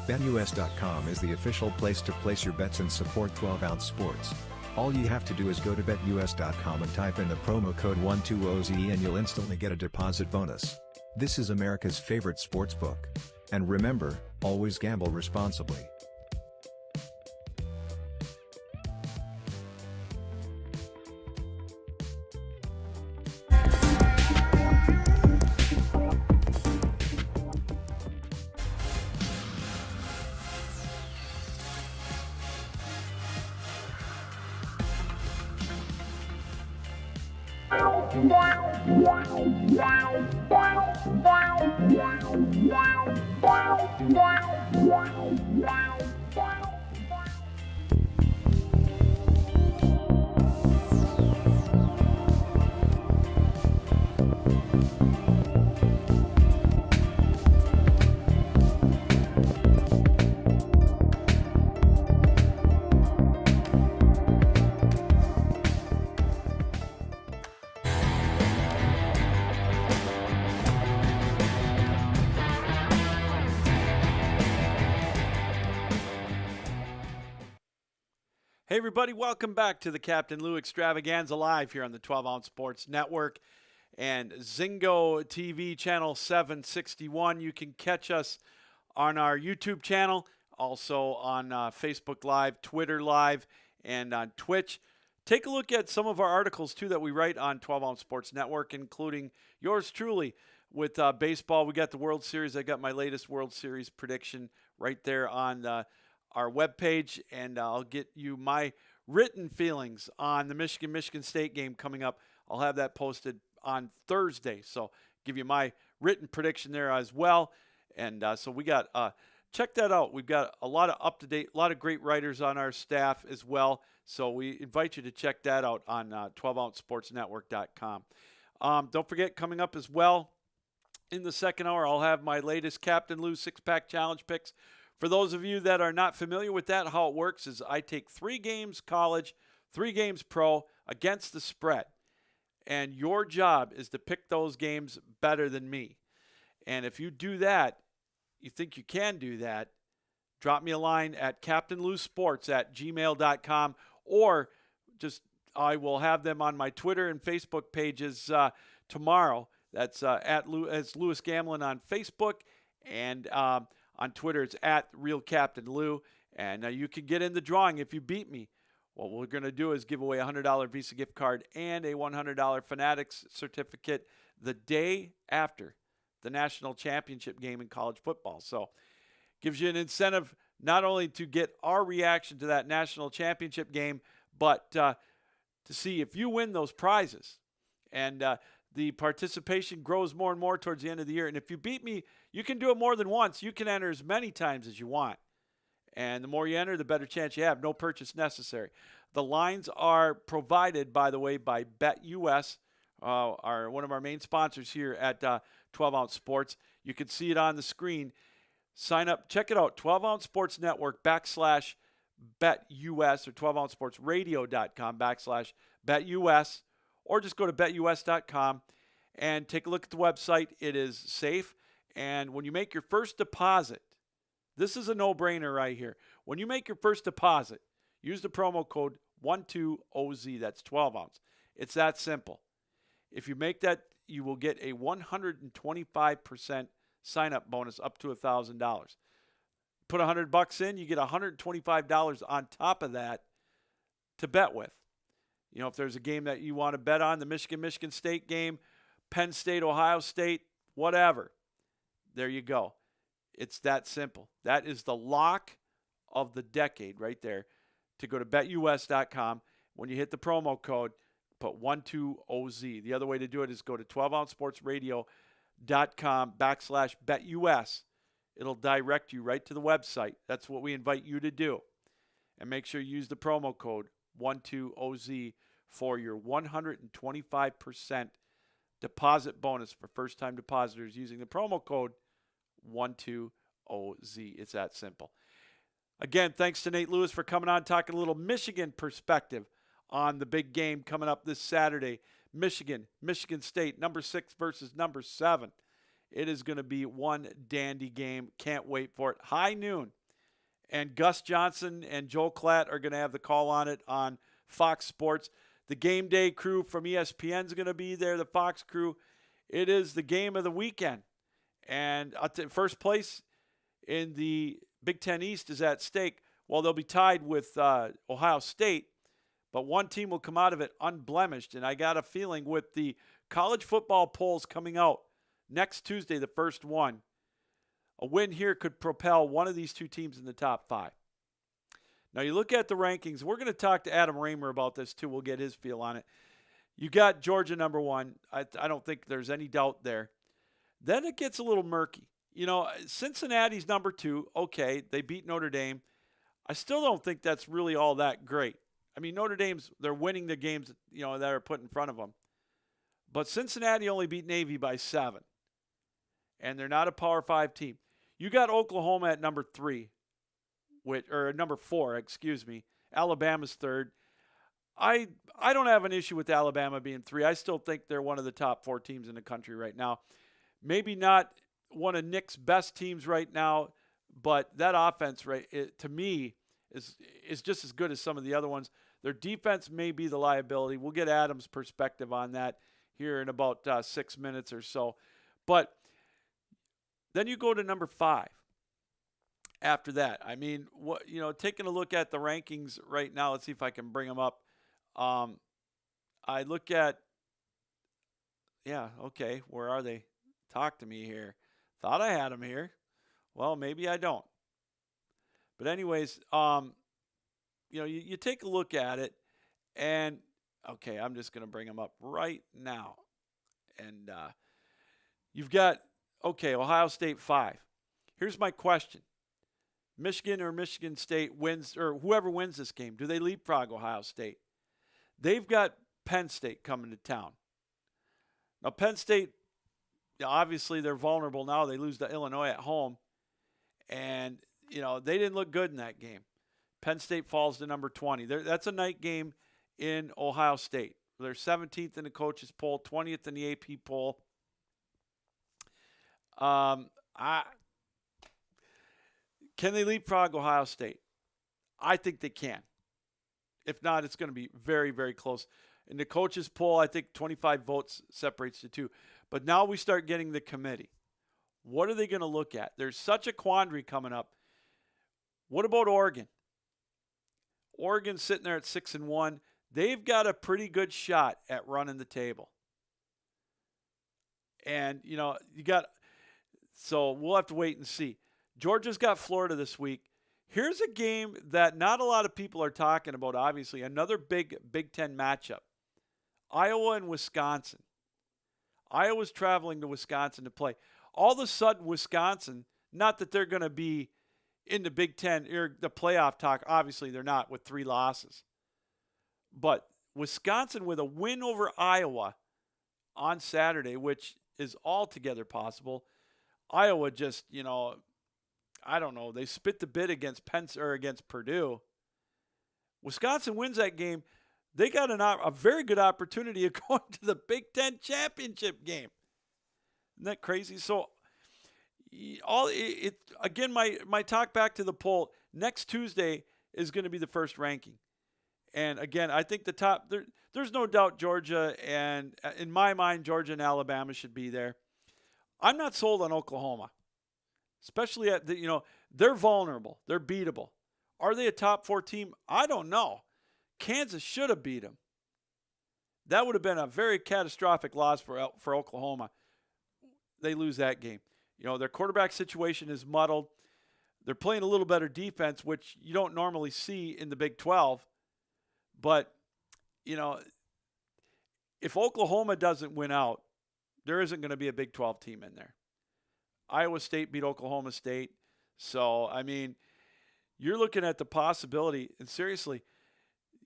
BetUS.com is the official place to place your bets and support 12-ounce sports. All you have to do is go to BetUS.com and type in the promo code 120OZE and you'll instantly get a deposit bonus. This is America's favorite sports book. And remember, always gamble responsibly. Wow. Hey, everybody, welcome back to the Captain Lou Extravaganza Live here on the 12-Ounce Sports Network and Zingo TV channel 761. You can catch us on our YouTube channel, also on Facebook Live, Twitter Live, and on Twitch. Take a look at some of our articles, too, that we write on 12-Ounce Sports Network, including yours truly with baseball. We got the World Series. I got my latest World Series prediction right there on our webpage, and I'll get you my written feelings on the Michigan State game coming up. I'll have that posted on Thursday, so give you my written prediction there as well. And so we got check that out. We've got a lot of up-to-date, a lot of great writers on our staff as well, so we invite you to check that out on 12ouncesportsnetwork.com. Don't forget, coming up as well in the second hour, I'll have my latest Captain Lou six-pack challenge picks. For those of you that are not familiar with that, how it works is I take 3 games college, 3 games pro against the spread. And your job is to pick those games better than me. And if you do that, you think you can do that, drop me a line at captainlousports@gmail.com, or just I will have them on my Twitter and Facebook pages tomorrow. That's it's Lewis Gamlin on Facebook, and on Twitter, it's at Real Captain Lou, and you can get in the drawing if you beat me. What we're going to do is give away a $100 Visa gift card and a $100 Fanatics certificate the day after the national championship game in college football. So gives you an incentive not only to get our reaction to that national championship game, but to see if you win those prizes. And the participation grows more and more towards the end of the year. And if you beat me, you can do it more than once. You can enter as many times as you want. And the more you enter, the better chance you have. No purchase necessary. The lines are provided, by the way, by BetUS, one of our main sponsors here at 12-Ounce Sports. You can see it on the screen. Sign up. Check it out. 12-Ounce Sports Network /BetUS or 12OunceSportsRadio.com /BetUS. Or just go to betus.com and take a look at the website. It is safe. And when you make your first deposit, this is a no-brainer right here. When you make your first deposit, use the promo code 12OZ. That's 12 ounce. It's that simple. If you make that, you will get a 125% sign-up bonus up to $1,000. Put $100 in, you get $125 on top of that to bet with. You know, if there's a game that you want to bet on, the Michigan State game, Penn State, Ohio State, whatever, there you go. It's that simple. That is the lock of the decade right there. To go to betus.com. When you hit the promo code, put 12OZ. The other way to do it is go to 12ouncesportsradio.com /BetUS. It'll direct you right to the website. That's what we invite you to do. And make sure you use the promo code 12OZ for your 125% deposit bonus for first-time depositors using the promo code 12OZ. It's that simple. Again, thanks to Nate Lewis for coming on, talking a little Michigan perspective on the big game coming up this Saturday. Michigan State, number 6 versus number 7. It is going to be one dandy game. Can't wait for it. High noon. And Gus Johnson and Joel Klatt are going to have the call on it on Fox Sports. The game day crew from ESPN is going to be there, the Fox crew. It is the game of the weekend. And first place in the Big Ten East is at stake. Well, they'll be tied with Ohio State, but one team will come out of it unblemished. And I got a feeling with the college football polls coming out next Tuesday, the first one, a win here could propel one of these two teams in the top 5. Now, you look at the rankings. We're going to talk to Adam Raymer about this, too. We'll get his feel on it. You got Georgia number 1. I don't think there's any doubt there. Then it gets a little murky. Cincinnati's number 2. Okay, they beat Notre Dame. I still don't think that's really all that great. I mean, Notre Dame's, they're winning the games, that are put in front of them. But Cincinnati only beat Navy by 7. And they're not a Power 5 team. You got Oklahoma at number 3, or number 4, excuse me. Alabama's 3rd. I don't have an issue with Alabama being 3. I still think they're one of the top 4 teams in the country right now. Maybe not one of Nick's best teams right now, but that offense, to me, is just as good as some of the other ones. Their defense may be the liability. We'll get Adam's perspective on that here in about 6 minutes or so. But then you go to number 5. After that, I mean, taking a look at the rankings right now, let's see if I can bring them up. I look at, okay, where are they? Talk to me here. Thought I had them here. Well, maybe I don't. But anyways, you take a look at it, and okay, I'm just going to bring them up right now. And you've got, Ohio State 5. Here's my question. Michigan or Michigan State wins, or whoever wins this game, do they leapfrog Ohio State? They've got Penn State coming to town. Now, Penn State, obviously they're vulnerable now. They lose to Illinois at home. And, they didn't look good in that game. Penn State falls to number 20. That's a night game in Ohio State. They're 17th in the coaches poll, 20th in the AP poll. Can they leapfrog Ohio State? I think they can. If not, it's going to be very, very close. In the coaches poll, I think 25 votes separates the two. But now we start getting the committee. What are they going to look at? There's such a quandary coming up. What about Oregon? Oregon's sitting there at 6-1. They've got a pretty good shot at running the table. And, so we'll have to wait and see. Georgia's got Florida this week. Here's a game that not a lot of people are talking about, obviously. Another big Big Ten matchup. Iowa and Wisconsin. Iowa's traveling to Wisconsin to play. All of a sudden, Wisconsin, not that they're going to be in the Big Ten or the playoff talk. Obviously, they're not with 3 losses. But Wisconsin with a win over Iowa on Saturday, which is altogether possible. Iowa just, I don't know. They spit the bit against against Purdue. Wisconsin wins that game. They got a very good opportunity of going to the Big Ten championship game. Isn't that crazy? So, again, my talk back to the poll, next Tuesday is going to be the first ranking. And again, I think the top, there's no doubt Georgia, and in my mind, Georgia and Alabama should be there. I'm not sold on Oklahoma, especially at they're vulnerable. They're beatable. Are they a top 4 team? I don't know. Kansas should have beat them. That would have been a very catastrophic loss for Oklahoma. They lose that game. Their quarterback situation is muddled. They're playing a little better defense, which you don't normally see in the Big 12. But, if Oklahoma doesn't win out, there isn't going to be a Big 12 team in there. Iowa State beat Oklahoma State. So, I mean, you're looking at the possibility, and seriously,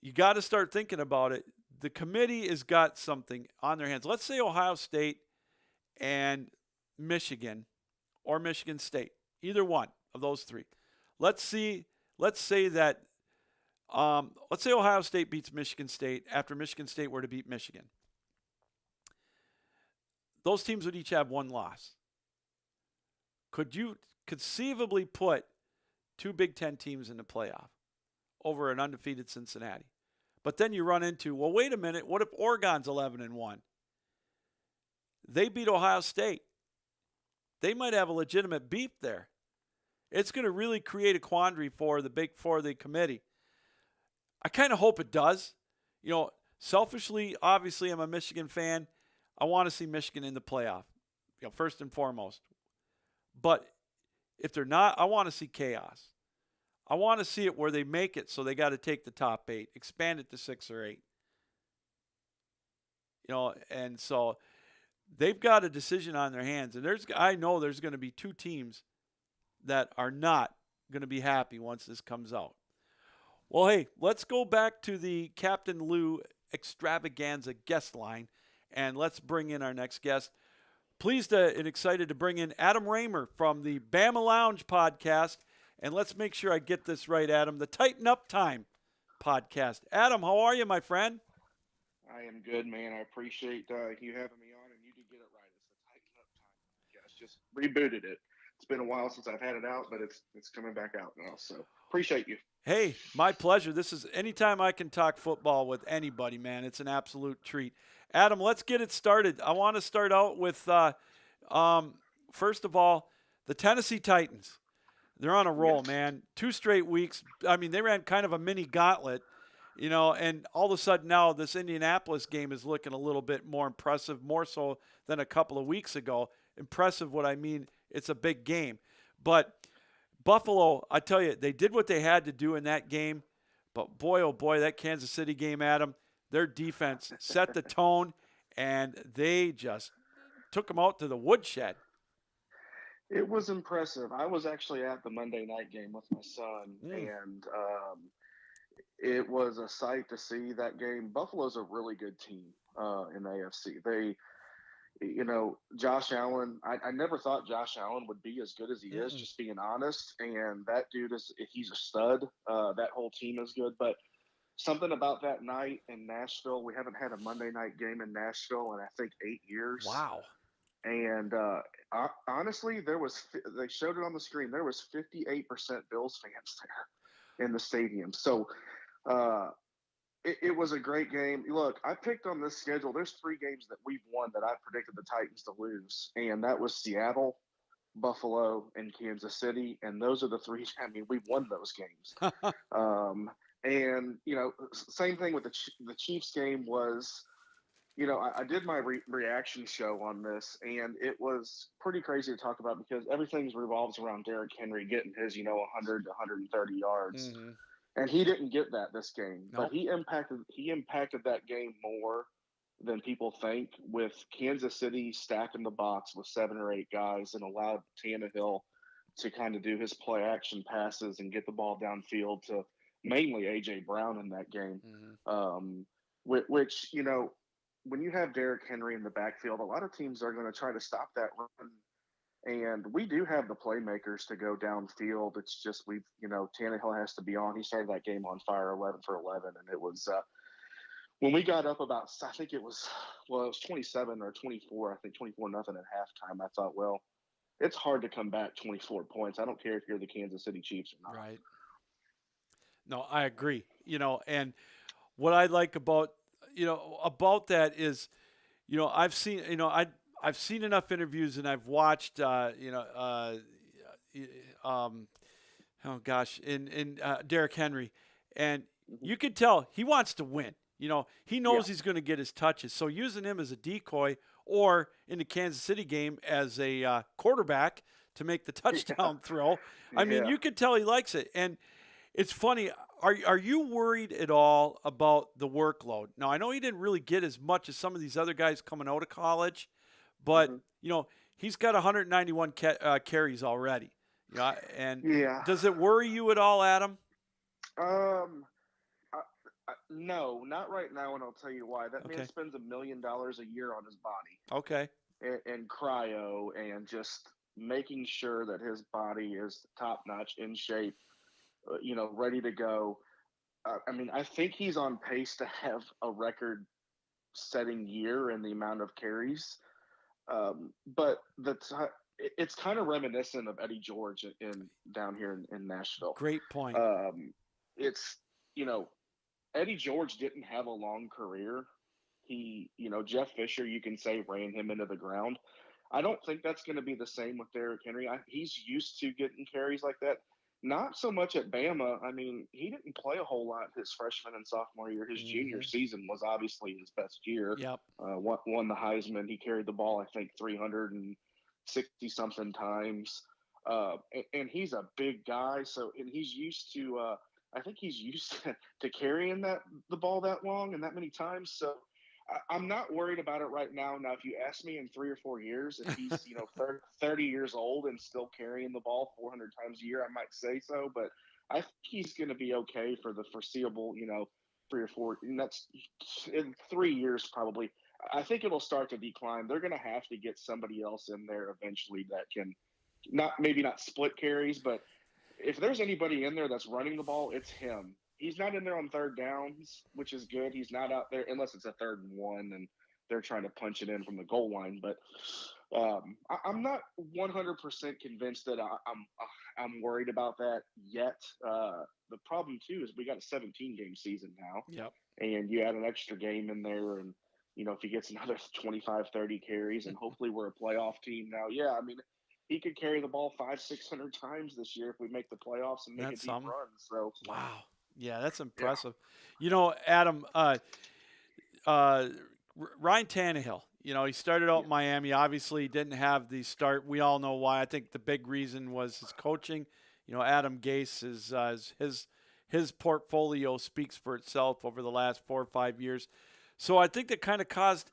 you got to start thinking about it. The committee has got something on their hands. Let's say Ohio State and Michigan or Michigan State, either one of those 3. Let's say Ohio State beats Michigan State after Michigan State were to beat Michigan. Those teams would each have 1 loss. Could you conceivably put 2 Big Ten teams in the playoff over an undefeated Cincinnati? But then you run into, well, wait a minute, what if Oregon's 11-1? They beat Ohio State. They might have a legitimate beef there. It's going to really create a quandary for the committee. I kind of hope it does. Selfishly, obviously, I'm a Michigan fan. I want to see Michigan in the playoff, first and foremost. But if they're not, I want to see chaos. I want to see it where they make it, so they got to take the top 8, expand it to 6 or 8. And so they've got a decision on their hands, and I know there's going to be two teams that are not going to be happy once this comes out. Well, hey, let's go back to the Captain Lou Extravaganza guest line, and let's bring in our next guest. Pleased and excited to bring in Adam Raymer from the Bama Lounge podcast, and let's make sure I get this right, Adam, the Tighten Up Time podcast. Adam, how are you, my friend? I am good, man. I appreciate you having me on, and you did get it right. It's the Tighten Up Time podcast. Just rebooted it. It's been a while since I've had it out, but it's coming back out now. So appreciate you. Hey, my pleasure. This is anytime I can talk football with anybody, man. It's an absolute treat. Adam, let's get it started. I want to start out with, first of all, the Tennessee Titans. They're on a roll, Yes. man. 2 straight weeks. I mean, they ran kind of a mini gauntlet, and all of a sudden now this Indianapolis game is looking a little bit more impressive, more so than a couple of weeks ago. Impressive, what I mean, it's a big game. But Buffalo, I tell you, they did what they had to do in that game. But boy, oh boy, that Kansas City game, Adam, their defense set the tone, and they just took them out to the woodshed. It was impressive. I was actually at the Monday night game with my son, and it was a sight to see that game. Buffalo's a really good team in the AFC. They, Josh Allen, I never thought Josh Allen would be as good as he is, just being honest. And that dude he's a stud. That whole team is good. But something about that night in Nashville, we haven't had a Monday night game in Nashville in, I think, 8 years. Wow. And honestly, they showed it on the screen. There was 58% Bills fans there in the stadium. So it was a great game. Look, I picked on this schedule. There's 3 games that we've won that I predicted the Titans to lose, and that was Seattle, Buffalo, and Kansas City. And those are the 3. I mean, we've won those games. And same thing with the Chiefs game was. I did my reaction show on this, and it was pretty crazy to talk about because everything revolves around Derrick Henry getting his, 100 to 130 yards. Mm-hmm. And he didn't get that this game. Nope. But he impacted that game more than people think, with Kansas City stacking the box with 7 or 8 guys and allowed Tannehill to kind of do his play action passes and get the ball downfield to mainly A.J. Brown in that game. Mm-hmm. Which, when you have Derrick Henry in the backfield, a lot of teams are going to try to stop that run. And we do have the playmakers to go downfield. It's just Tannehill has to be on. He started that game on fire, 11 for 11. And it was when we got up about, I think it was 27 or 24, I think 24-0 at halftime. I thought, well, it's hard to come back 24 points. I don't care if you're the Kansas City Chiefs or not. Right. No, I agree. And what I like about that is, I've seen, I've seen enough interviews and I've watched, oh gosh, in Derrick Henry, and you can tell he wants to win. He knows he's going to get his touches. So using him as a decoy or in the Kansas City game as a quarterback to make the touchdown throw, I mean, you can tell he likes it. And it's funny. Are you worried at all about the workload? Now, I know he didn't really get as much as some of these other guys coming out of college, but, he's got 191 carries already. Does it worry you at all, Adam? No, not right now, and I'll tell you why. That man spends $1 million a year on his body. Okay. And cryo and just making sure that his body is top-notch, in shape, ready to go. I think he's on pace to have a record-setting year in the amount of carries. But it's kind of reminiscent of Eddie George down here in Nashville. Great point. It's Eddie George didn't have a long career. He, Jeff Fisher, you can say, ran him into the ground. I don't think that's going to be the same with Derrick Henry. He's used to getting carries like that. Not so much at Bama. I mean, he didn't play a whole lot his freshman and sophomore year. His junior season was obviously his best year. Yep. Won the Heisman. He carried the ball, I think, 360-something times. And he's a big guy. And he's used to I think he's used to carrying the ball that long and that many times. So I'm not worried about it right now. Now, if you ask me in 3 or 4 years, if he's 30 years old and still carrying the ball 400 times a year, I might say so. But I think he's going to be okay for the foreseeable, 3 or 4. And that's in 3 years probably. I think it'll start to decline. They're going to have to get somebody else in there eventually that can maybe not split carries, but if there's anybody in there that's running the ball, it's him. He's not in there on third downs, which is good. He's not out there unless it's a 3rd and 1 and they're trying to punch it in from the goal line. But I'm not 100% convinced that I'm worried about that yet. The problem too is we got a 17-game season now. Yep. And you add an extra game in there, and if he gets another 25, 30 carries, and hopefully we're a playoff team now. Yeah, I mean, he could carry the ball 500-600 times this year if we make the playoffs and make a deep run. So wow, yeah, that's impressive. Yeah. Adam, Ryan Tannehill. He started out in Miami. Obviously, didn't have the start. We all know why. I think the big reason was his coaching. Adam Gase is his portfolio speaks for itself over the last 4 or 5 years. So I think that kind of caused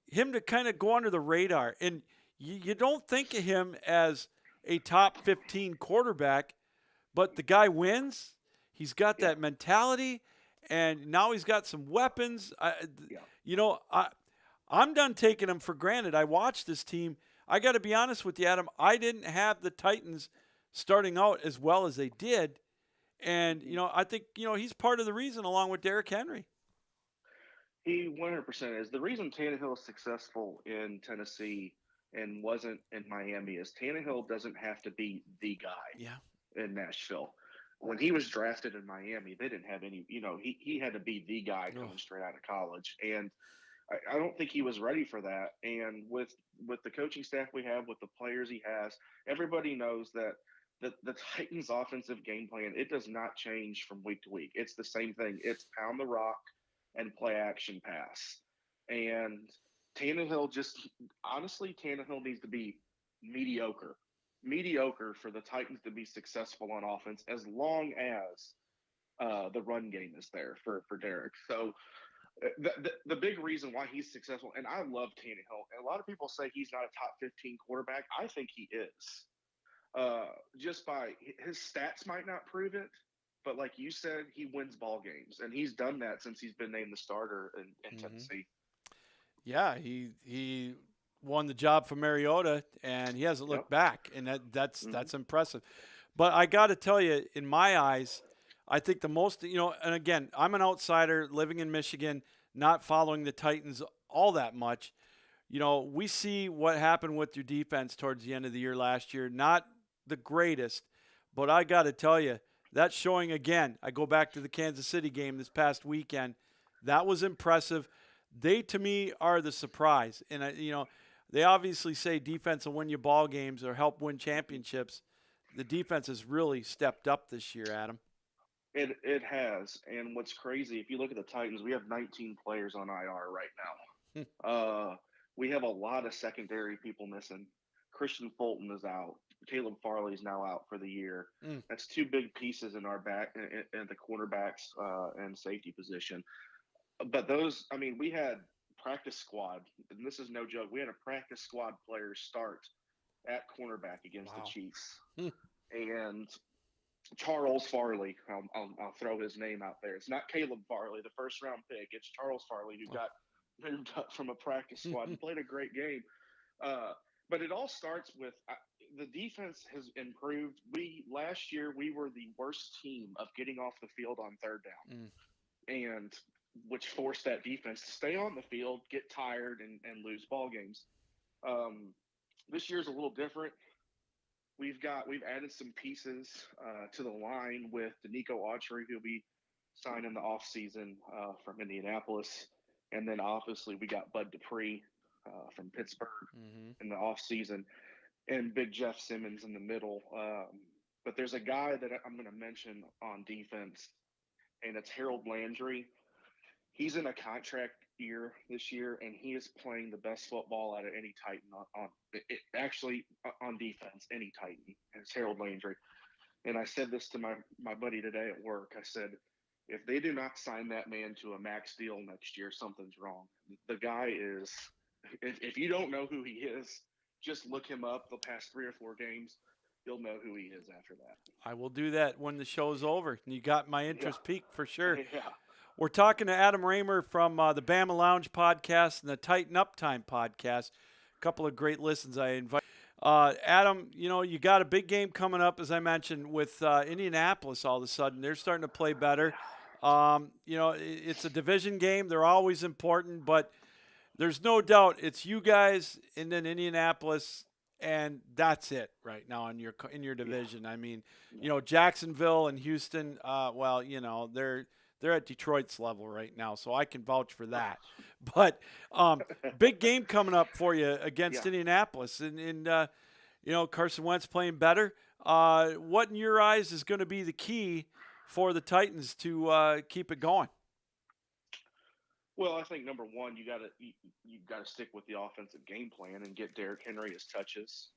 him to kind of go under the radar. And you don't think of him as a top 15 quarterback, but the guy wins. He's got that mentality, and now he's got some weapons. I'm done taking him for granted. I watched this team. I got to be honest with you, Adam. I didn't have the Titans starting out as well as they did. And, I think, he's part of the reason along with Derrick Henry. He 100% is. The reason Tannehill is successful in Tennessee and wasn't in Miami is Tannehill doesn't have to be the guy in Nashville. When he was drafted in Miami, they didn't have any, he had to be the guy coming straight out of college. And I don't think he was ready for that. And with the coaching staff we have, with the players he has, everybody knows that the Titans' offensive game plan, it does not change from week to week. It's the same thing. It's pound the rock and play action pass. And Tannehill Tannehill needs to be mediocre for the Titans to be successful on offense, as long as the run game is there for Derrick. So the big reason why he's successful, and I love Tannehill, and a lot of people say he's not a top 15 quarterback. I think he is. Just by his stats might not prove it, but like you said, he wins ball games, and he's done that since he's been named the starter in Tennessee. Yeah, he won the job for Mariota, and he hasn't looked back, and that's impressive. But I got to tell you, in my eyes, I think the most, and again, I'm an outsider living in Michigan, not following the Titans all that much. We see what happened with your defense towards the end of the year last year. Not the greatest, but I got to tell you, that's showing again. I go back to the Kansas City game this past weekend. That was impressive. They, to me, are the surprise. And, they obviously say defense will win you ball games or help win championships. The defense has really stepped up this year, Adam. It has. And what's crazy, if you look at the Titans, we have 19 players on IR right now. We have a lot of secondary people missing. Christian Fulton is out. Caleb Farley is now out for the year. That's 2 big pieces in our back in the cornerbacks and safety position. But we had practice squad, and this is no joke. We had a practice squad player start at cornerback against the Chiefs. And Charles Farley, I'll throw his name out there. It's not Caleb Farley, the first-round pick. It's Charles Farley, who got moved up from a practice squad and played a great game. But it all starts with the defense has improved. Last year we were the worst team of getting off the field on third down, and which forced that defense to stay on the field, get tired, and lose ball games. This year's a little different. We've added some pieces to the line with Danico Autry, who we signed in the offseason from Indianapolis. And then obviously we got Bud Dupree from Pittsburgh in the offseason, and Big Jeff Simmons in the middle. But there's a guy that I'm going to mention on defense, and it's Harold Landry. He's in a contract year this year, and he is playing the best football out of any Titan on defense, any Titan. And it's Harold Landry. And I said this to my buddy today at work. I said, if they do not sign that man to a max deal next year, something's wrong. The guy is, if you don't know who he is, just look him up the past 3 or 4 games. You'll know who he is after that. I will do that when the show's over. You got my interest peaked for sure. Yeah. We're talking to Adam Raymer from the Bama Lounge podcast and the Tighten Up Time podcast. A couple of great listens. I invite Adam. You got a big game coming up, as I mentioned, with Indianapolis. All of a sudden, they're starting to play better. It's a division game. They're always important, but there's no doubt it's you guys and then Indianapolis, and that's it right now in your division. I mean, Jacksonville and Houston. They're at Detroit's level right now, so I can vouch for that. But big game coming up for you against Indianapolis, and Carson Wentz playing better. What in your eyes is going to be the key for the Titans to keep it going? Well, I think number one, you got to stick with the offensive game plan and get Derrick Henry his touches.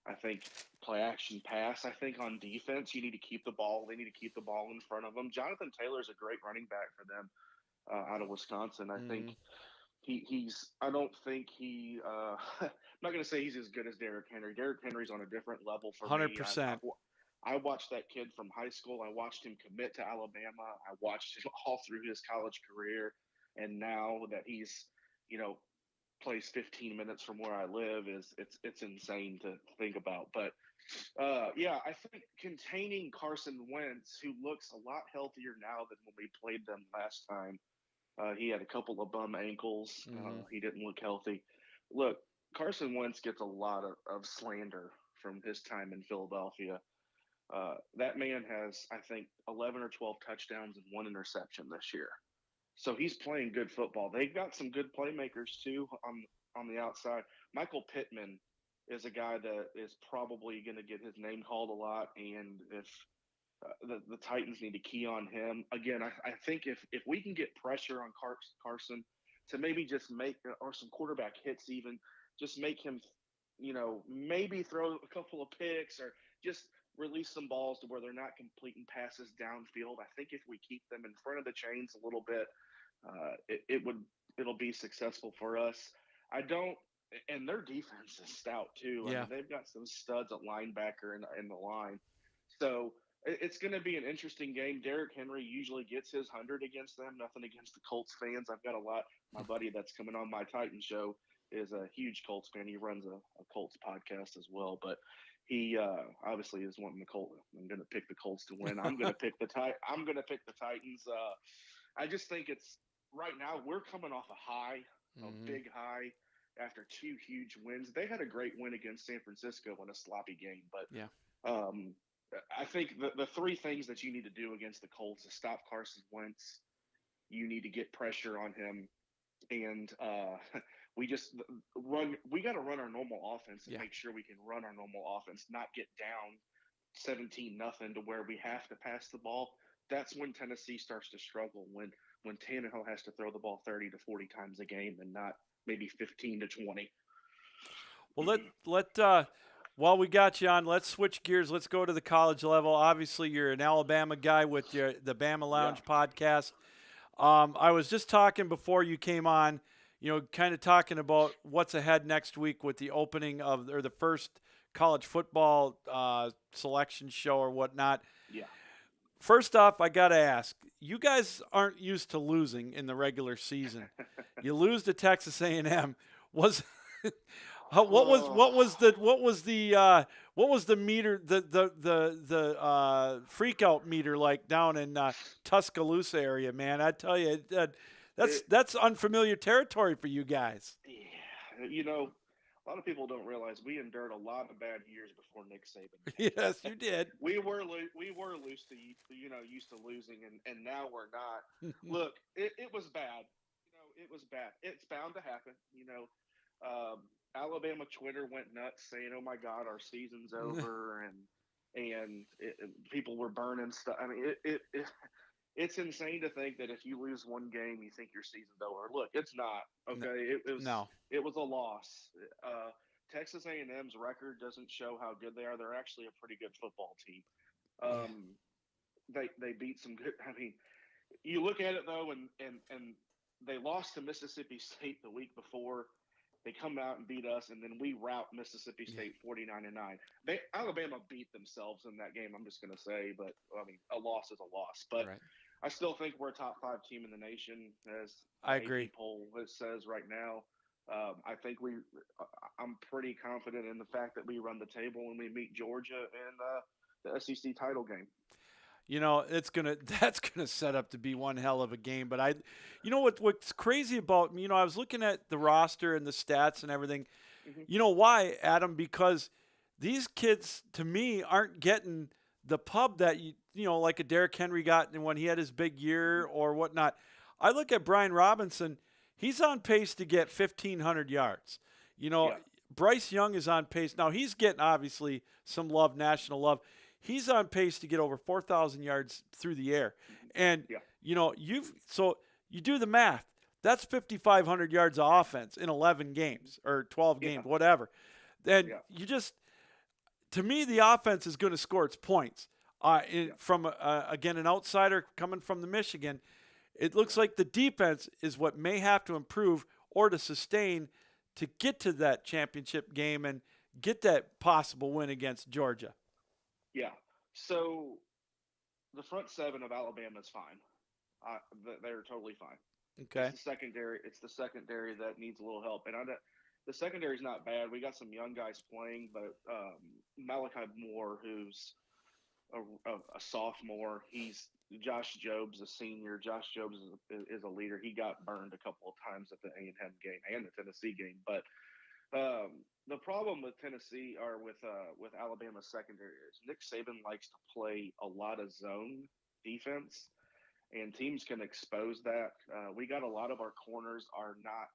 I think play action pass. I think on defense, you need to keep the ball. They need to keep the ball in front of them. Jonathan Taylor is a great running back for them out of Wisconsin. I think he's. I don't think he. I'm not going to say he's as good as Derrick Henry. Derrick Henry's on a different level for 100%. I watched that kid from high school. I watched him commit to Alabama. I watched him all through his college career, and now that he's, plays 15 minutes from where I live, it's insane to think about. But I think containing Carson Wentz, who looks a lot healthier now than when we played them last time. He had a couple of bum ankles. He didn't look healthy. Look, Carson Wentz gets a lot of slander from his time in Philadelphia. That man has, I think, 11 or 12 touchdowns and 1 interception this year. So he's playing good football. They've got some good playmakers too on the outside. Michael Pittman is a guy that is probably going to get his name called a lot, and if the Titans need to key on him again, I think if we can get pressure on Carson to maybe just make or some quarterback hits, even just make him, maybe throw a couple of picks or just release some balls to where they're not completing passes downfield. I think if we keep them in front of the chains a little bit, it'll be successful for us. And their defense is stout too. Yeah. I mean, they've got some studs at linebacker in the line. So it's going to be an interesting game. Derrick Henry usually gets his 100 against them. Nothing against the Colts fans. I've got a lot. My buddy that's coming on my Titan show is a huge Colts fan. He runs a Colts podcast as well, but he obviously is wanting the Colts. I'm going to pick the Colts to win. I'm going to pick the Titans. I just think it's right now we're coming off a high, a big high after 2 huge wins. They had a great win against San Francisco in a sloppy game, but I think the 3 things that you need to do against the Colts is stop Carson Wentz. You need to get pressure on him, and we got to run our normal offense and make sure we can run our normal offense, not get down 17-0 to where we have to pass the ball. That's when Tennessee starts to struggle, when Tannehill has to throw the ball 30 to 40 times a game and not maybe 15 to 20. Well, while we got you on, let's switch gears. Let's go to the college level. Obviously, you're an Alabama guy with the Bama Lounge podcast. I was just talking before you came on, kind of talking about what's ahead next week with the opening or the first college football selection show or whatnot. Yeah. First off, I got to ask, you guys aren't used to losing in the regular season. You lose to Texas A&M. What was the meter, the freak out meter like down in Tuscaloosa area, man? I tell you, that's unfamiliar territory for you guys. Yeah, a lot of people don't realize we endured a lot of bad years before Nick Saban. Yes, you did. We were used to losing, and now we're not. Look, it was bad. It was bad. It's bound to happen. Alabama Twitter went nuts saying, "Oh my God, our season's over," and people were burning stuff. I mean, it's insane to think that if you lose one game, you think your season's over. Look, it's not. Okay, it was a loss. Texas A&M's record doesn't show how good they are. They're actually a pretty good football team. they beat some good. I mean, you look at it though, and they lost to Mississippi State the week before. They come out and beat us, and then we rout Mississippi State 49-9. Alabama beat themselves in that game. I'm just going to say, but I mean, a loss is a loss. But Right. I still think we're a top 5 team in the nation, as I the agree. AP poll says right now. I think I'm pretty confident in the fact that we run the table when we meet Georgia in the SEC title game. You know, that's gonna set up to be one hell of a game. But what's crazy about me, I was looking at the roster and the stats and everything. Mm-hmm. You know why, Adam? Because these kids, to me, aren't getting the pub that like a Derrick Henry got when he had his big year or whatnot. I look at Brian Robinson; he's on pace to get 1,500 yards. Yeah. Bryce Young is on pace. Now he's getting obviously some love, national love. He's on pace to get over 4,000 yards through the air. And, Yeah. You do the math. That's 5,500 yards of offense in 11 games or 12 games, whatever. Then to me, the offense is going to score its points. From, again, an outsider coming from the Michigan, it looks like the defense is what may have to improve or to sustain to get to that championship game and get that possible win against Georgia. Yeah. So the front 7 of Alabama is fine. They're totally fine. Okay. It's the secondary that needs a little help. And the secondary is not bad. We got some young guys playing, but Malachi Moore, who's a sophomore, Josh Jobs, a senior. Josh Jobs is a leader. He got burned a couple of times at the A&M game and the Tennessee game, but the problem with Tennessee or with Alabama's secondary is Nick Saban likes to play a lot of zone defense, and teams can expose that. We got a lot of our corners are not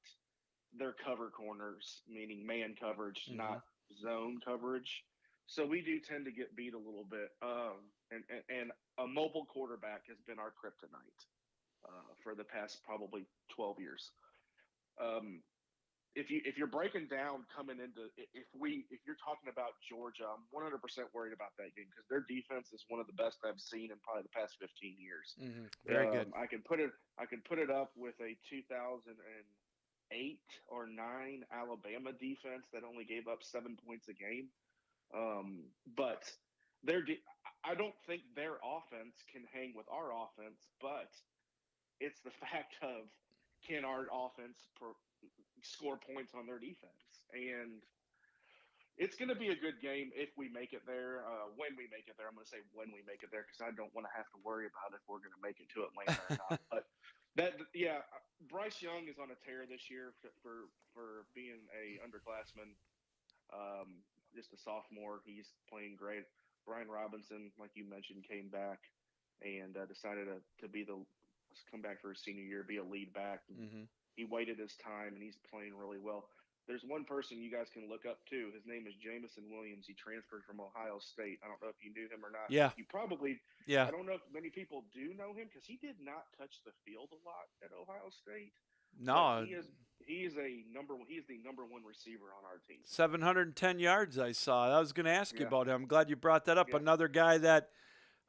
they're cover corners, meaning man coverage, not zone coverage. So we do tend to get beat a little bit. And a mobile quarterback has been our kryptonite for the past probably 12 years. If you're breaking down coming into if you're talking about Georgia, I'm 100% worried about that game because their defense is one of the best I've seen in probably the past 15 years. Very good. I can put it up with a 2008 or 9 Alabama defense that only gave up 7 points a game. But I don't think their offense can hang with our offense, but it's the fact of can our offense score points on their defense, and it's going to be a good game if we make it there. When we make it there, I'm going to say when we make it there because I don't want to have to worry about if we're going to make it to Atlanta or not. But Bryce Young is on a tear this year for being a underclassman. Just a sophomore, he's playing great. Brian Robinson, like you mentioned, came back and decided to come back for his senior year, be a lead back. He waited his time, and he's playing really well. There's one person you guys can look up to. His name is Jamison Williams. He transferred from Ohio State. I don't know if you knew him or not. Yeah. You probably. Yeah. I don't know if many people do know him because he did not touch the field a lot at Ohio State. No. He is the number 1 receiver on our team. 710 yards I saw. I was going to ask you about him. I'm glad you brought that up. Yeah. Another guy that,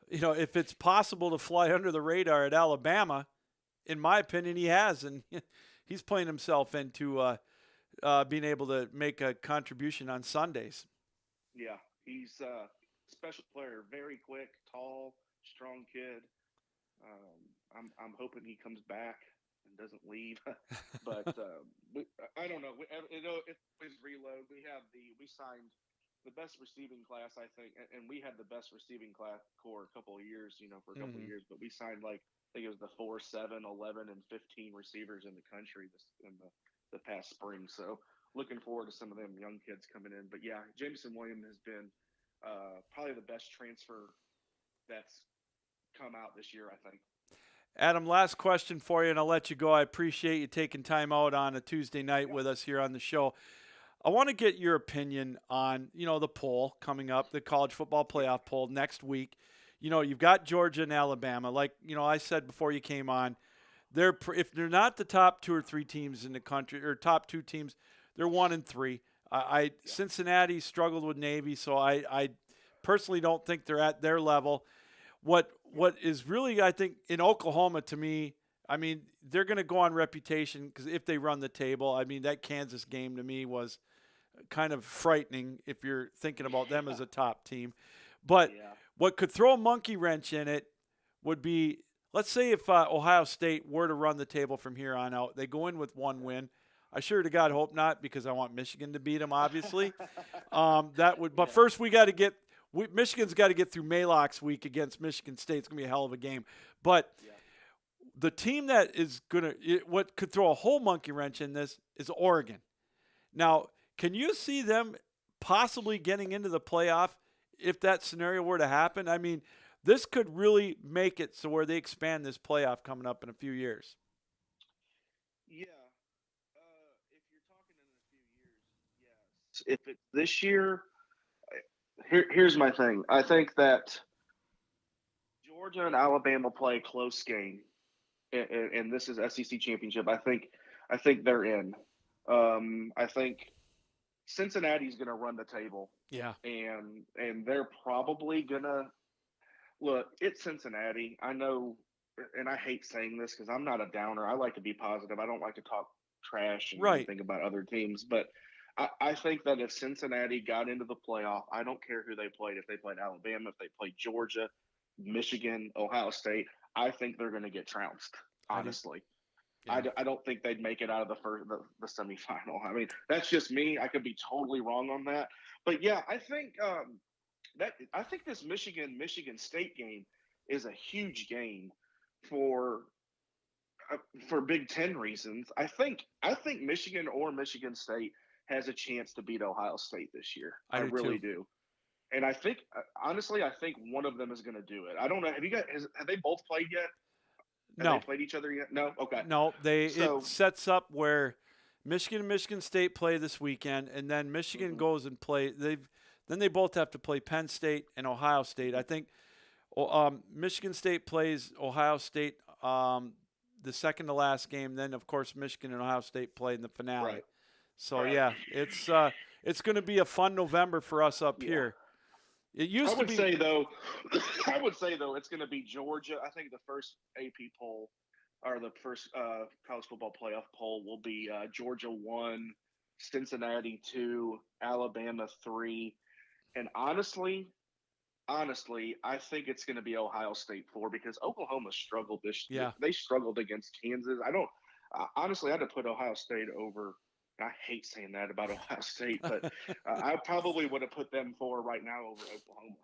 if it's possible to fly under the radar at Alabama, in my opinion, he has. And he's playing himself into being able to make a contribution on Sundays. Yeah, he's a special player, very quick, tall, strong kid. I'm hoping he comes back and doesn't leave, but I don't know. It's reload. We signed the best receiving class, I think, and we had the best receiving class core a couple of years, for a couple of years. But we signed I think it was the 4, 7, 11, and 15 receivers in the country in the past spring. So looking forward to some of them young kids coming in. But yeah, Jamison Williams has been probably the best transfer that's come out this year, I think. Adam, last question for you, and I'll let you go. I appreciate you taking time out on a Tuesday night with us here on the show. I want to get your opinion on, the poll coming up, the college football playoff poll next week. You've got Georgia and Alabama. Like, I said before you came on, if they're not the top 2 or 3 teams in the country, or top 2 teams, they're 1 and 3. Cincinnati struggled with Navy, so I personally don't think they're at their level. What what is really, I think, in Oklahoma, to me, I mean, they're going to go on reputation because if they run the table, I mean, that Kansas game to me was kind of frightening if you're thinking about them as a top team. But what could throw a monkey wrench in it would be, let's say if Ohio State were to run the table from here on out, they go in with one win. I sure to God hope not, because I want Michigan to beat them, obviously. But first we got to get Michigan's got to get through Maalox week against Michigan State. It's gonna be a hell of a game. But the team that is what could throw a whole monkey wrench in this is Oregon. Now, can you see them possibly getting into the playoff if that scenario were to happen? I mean, this could really make it so where they expand this playoff coming up in a few years. Yeah. If you're talking in a few years, yes. If it's this year, here's my thing. I think that Georgia and Alabama play a close game, and this is SEC championship. I think they're in. I think Cincinnati's going to run the table. Yeah. And they're probably going to look. It's Cincinnati. I know, and I hate saying this because I'm not a downer. I like to be positive. I don't like to talk trash and think about other teams. But I think that if Cincinnati got into the playoff, I don't care who they played. If they played Alabama, if they played Georgia, Michigan, Ohio State, I think they're going to get trounced, honestly. Yeah. I don't think they'd make it out of the semifinal. I mean, that's just me. I could be totally wrong on that. But, yeah, I think this Michigan State game is a huge game for Big Ten reasons. I think Michigan or Michigan State has a chance to beat Ohio State this year. I really do. And I think, honestly, one of them is going to do it. I don't know. Have they both played yet? Have they played each other yet? No? Okay. No, it sets up where Michigan and Michigan State play this weekend, and then Michigan goes and play. Then they both have to play Penn State and Ohio State. I think Michigan State plays Ohio State the second to last game. Then, of course, Michigan and Ohio State play in the finale. Right. So, it's going to be a fun November for us up here. It used to be. I would say though, it's going to be Georgia. I think the first AP poll or the first college football playoff poll will be Georgia 1, Cincinnati 2, Alabama 3, and honestly, I think it's going to be Ohio State 4 because Oklahoma struggled this year. Yeah. They struggled against Kansas. Honestly, I had to put Ohio State over. I hate saying that about Ohio State, but I probably would have put them 4 right now over Oklahoma.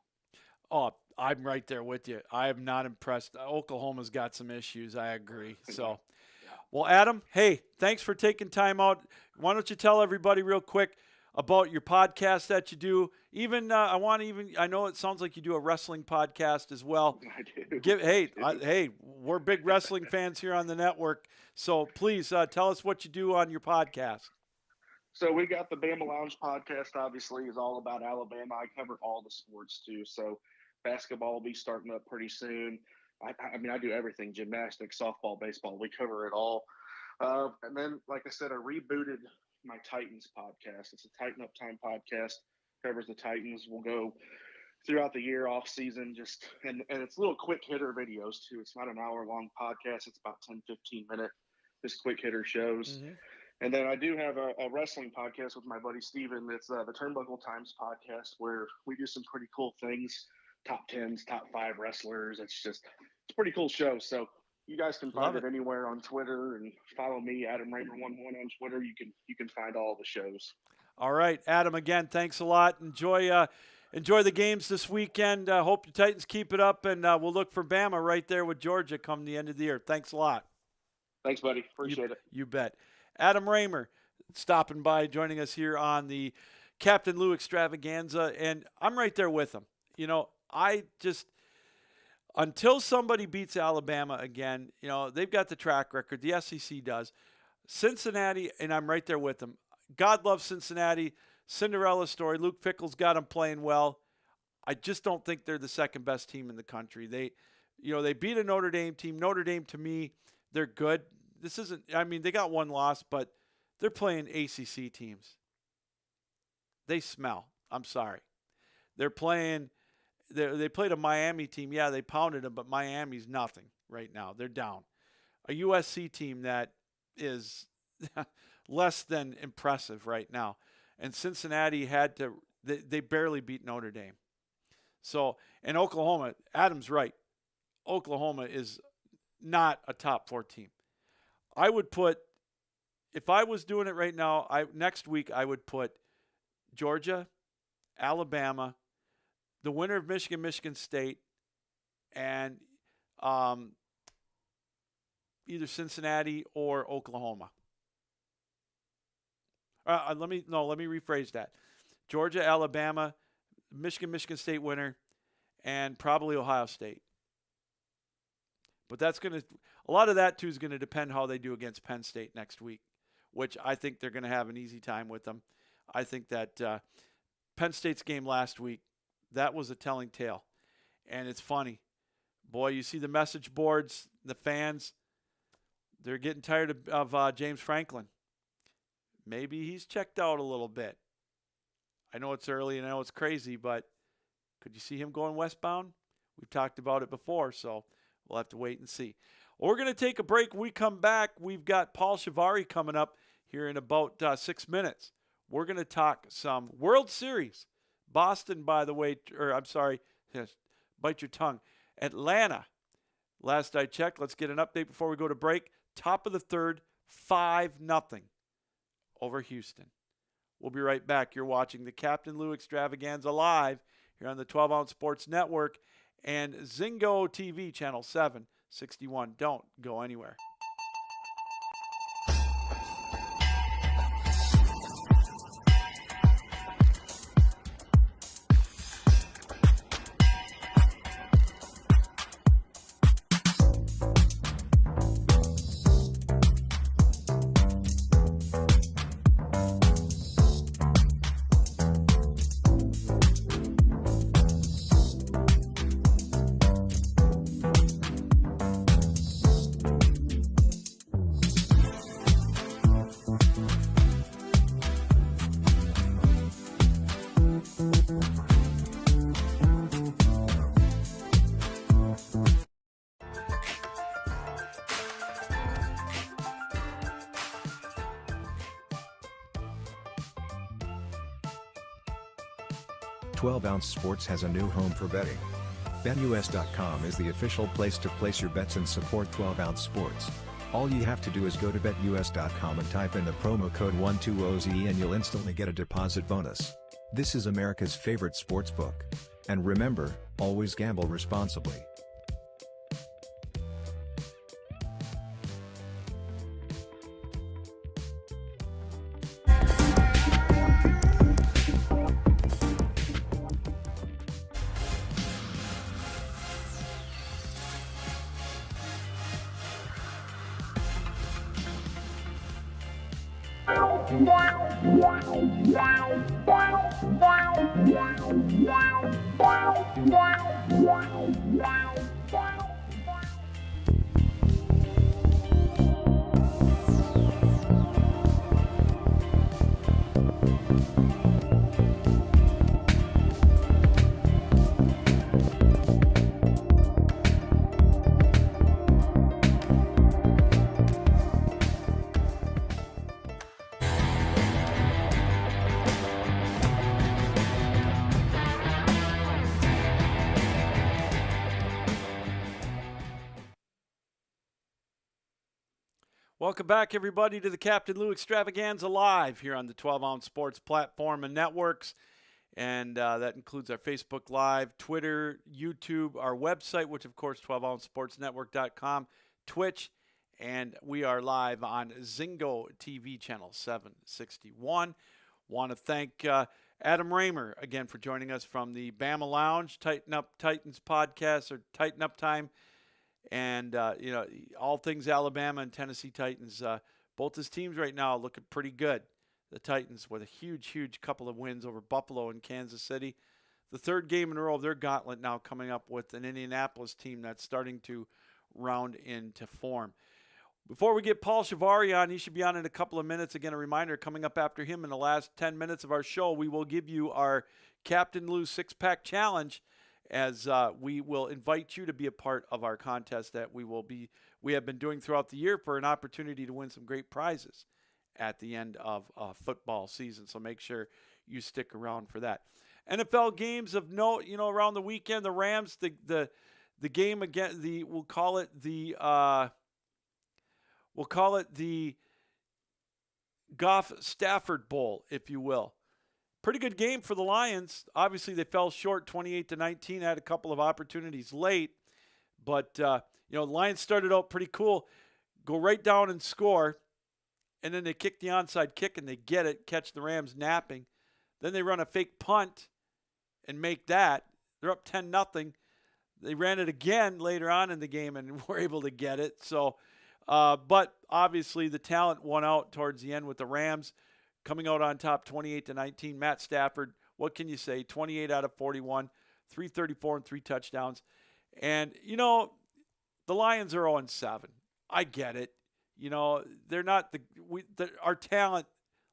Oh, I'm right there with you. I am not impressed. Oklahoma's got some issues. I agree. So, well, Adam, hey, thanks for taking time out. Why don't you tell everybody real quick about your podcast that you do? I know it sounds like you do a wrestling podcast as well. I do. Hey, we're big wrestling fans here on the network. So please tell us what you do on your podcast. So we got the Bama Lounge podcast, obviously, is all about Alabama. I cover all the sports, too. So basketball will be starting up pretty soon. I do everything, gymnastics, softball, baseball. We cover it all. And then, like I said, I rebooted my Titans podcast. It's a Tighten Up Time podcast. Covers the Titans. We'll go throughout the year, off season, and it's little quick hitter videos, too. It's not an hour-long podcast. It's about 10, 15-minute, just quick hitter shows. Mm-hmm. And then I do have a wrestling podcast with my buddy Steven. It's the Turnbuckle Times podcast where we do some pretty cool things, top 10s, top 5 wrestlers. It's a pretty cool show. So you guys can find it anywhere on Twitter and follow me, Adam Raymer11 on Twitter. You can find all the shows. All right, Adam, again, thanks a lot. Enjoy the games this weekend. Hope the Titans keep it up, and we'll look for Bama right there with Georgia come the end of the year. Thanks a lot. Thanks, buddy. Appreciate it. You bet. Adam Raymer stopping by, joining us here on the Captain Lou Extravaganza, and I'm right there with him. Until somebody beats Alabama again, they've got the track record. The SEC does. Cincinnati, and I'm right there with them. God loves Cincinnati. Cinderella story. Luke Fickell's got them playing well. I just don't think they're the second best team in the country. They beat a Notre Dame team. Notre Dame, to me, they're good. They got one loss, but they're playing ACC teams. They smell. I'm sorry. They're playing They played a Miami team. Yeah, they pounded them, but Miami's nothing right now. They're down. A USC team that is less than impressive right now. And Cincinnati they barely beat Notre Dame. So, and Oklahoma, Adam's right. Oklahoma is not a top 4 team. I would put, if I was doing it right now, next week I would put Georgia, Alabama, the winner of Michigan State, and either Cincinnati or Oklahoma. Let me rephrase that. Georgia, Alabama, Michigan State winner, and probably Ohio State. But a lot of that too is going to depend how they do against Penn State next week, which I think they're going to have an easy time with them. I think that Penn State's game last week, that was a telling tale. And it's funny. Boy, you see the message boards, the fans, they're getting tired of James Franklin. Maybe he's checked out a little bit. I know it's early and I know it's crazy, but could you see him going westbound? We've talked about it before, so we'll have to wait and see. Well, we're going to take a break. When we come back, we've got Paul Shivari coming up here in about 6 minutes. We're going to talk some World Series. Boston, by the way, bite your tongue. Atlanta, last I checked. Let's get an update before we go to break. Top of the third, 5-0 over Houston. We'll be right back. You're watching the Captain Lou Extravaganza live here on the 12-Ounce Sports Network and Zingo TV, channel 761. Don't go anywhere. Ounce Sports has a new home for betting. BetUS.com is the official place to place your bets and support 12-Ounce Sports. All you have to do is go to BetUS.com and type in the promo code 120ZE and you'll instantly get a deposit bonus. This is America's favorite sportsbook. And remember, always gamble responsibly. Welcome back, everybody, to the Captain Lou Extravaganza live here on the 12-Ounce Sports platform and networks. And that includes our Facebook Live, Twitter, YouTube, our website, which, of course, 12OunceSportsNetwork.com, Twitch, and we are live on Zingo TV, channel 761. Want to thank Adam Raymer, again, for joining us from the Bama Lounge, Tighten Up Titans podcast, or Tighten Up Time. And, all things Alabama and Tennessee Titans, both his teams right now are looking pretty good. The Titans with a huge, huge couple of wins over Buffalo and Kansas City. The third game in a row of their gauntlet now coming up with an Indianapolis team that's starting to round into form. Before we get Paul Shivari on, he should be on in a couple of minutes. Again, a reminder, coming up after him in the last 10 minutes of our show, we will give you our Captain Lou six-pack challenge. as we will invite you to be a part of our contest that we have been doing throughout the year for an opportunity to win some great prizes at the end of football season. So make sure you stick around for that. NFL games of note, around the weekend, the Rams, the game again, we'll call it the Goff-Stafford Bowl, if you will. Pretty good game for the Lions. Obviously, they fell short 28-19, had a couple of opportunities late. But, the Lions started out pretty cool, go right down and score, and then they kick the onside kick and they get it, catch the Rams napping. Then they run a fake punt and make that. They're up 10-0. They ran it again later on in the game and were able to get it. So, but obviously the talent won out towards the end with the Rams coming out on top 28-19. Matt Stafford, what can you say? 28 out of 41, 334 and 3 touchdowns. And, the Lions are 0-7. I get it. They're not our talent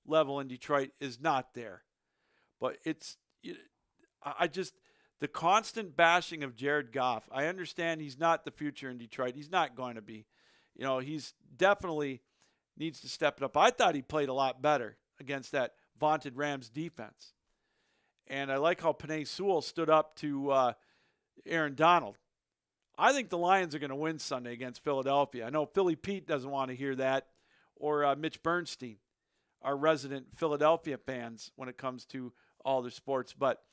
level in Detroit is not there. But the constant bashing of Jared Goff, I understand he's not the future in Detroit. He's not going to be. He's definitely needs to step it up. I thought he played a lot better against that vaunted Rams defense. And I like how Penei Sewell stood up to Aaron Donald. I think the Lions are going to win Sunday against Philadelphia. I know Philly Pete doesn't want to hear that, or Mitch Bernstein, our resident Philadelphia fans when it comes to all their sports. But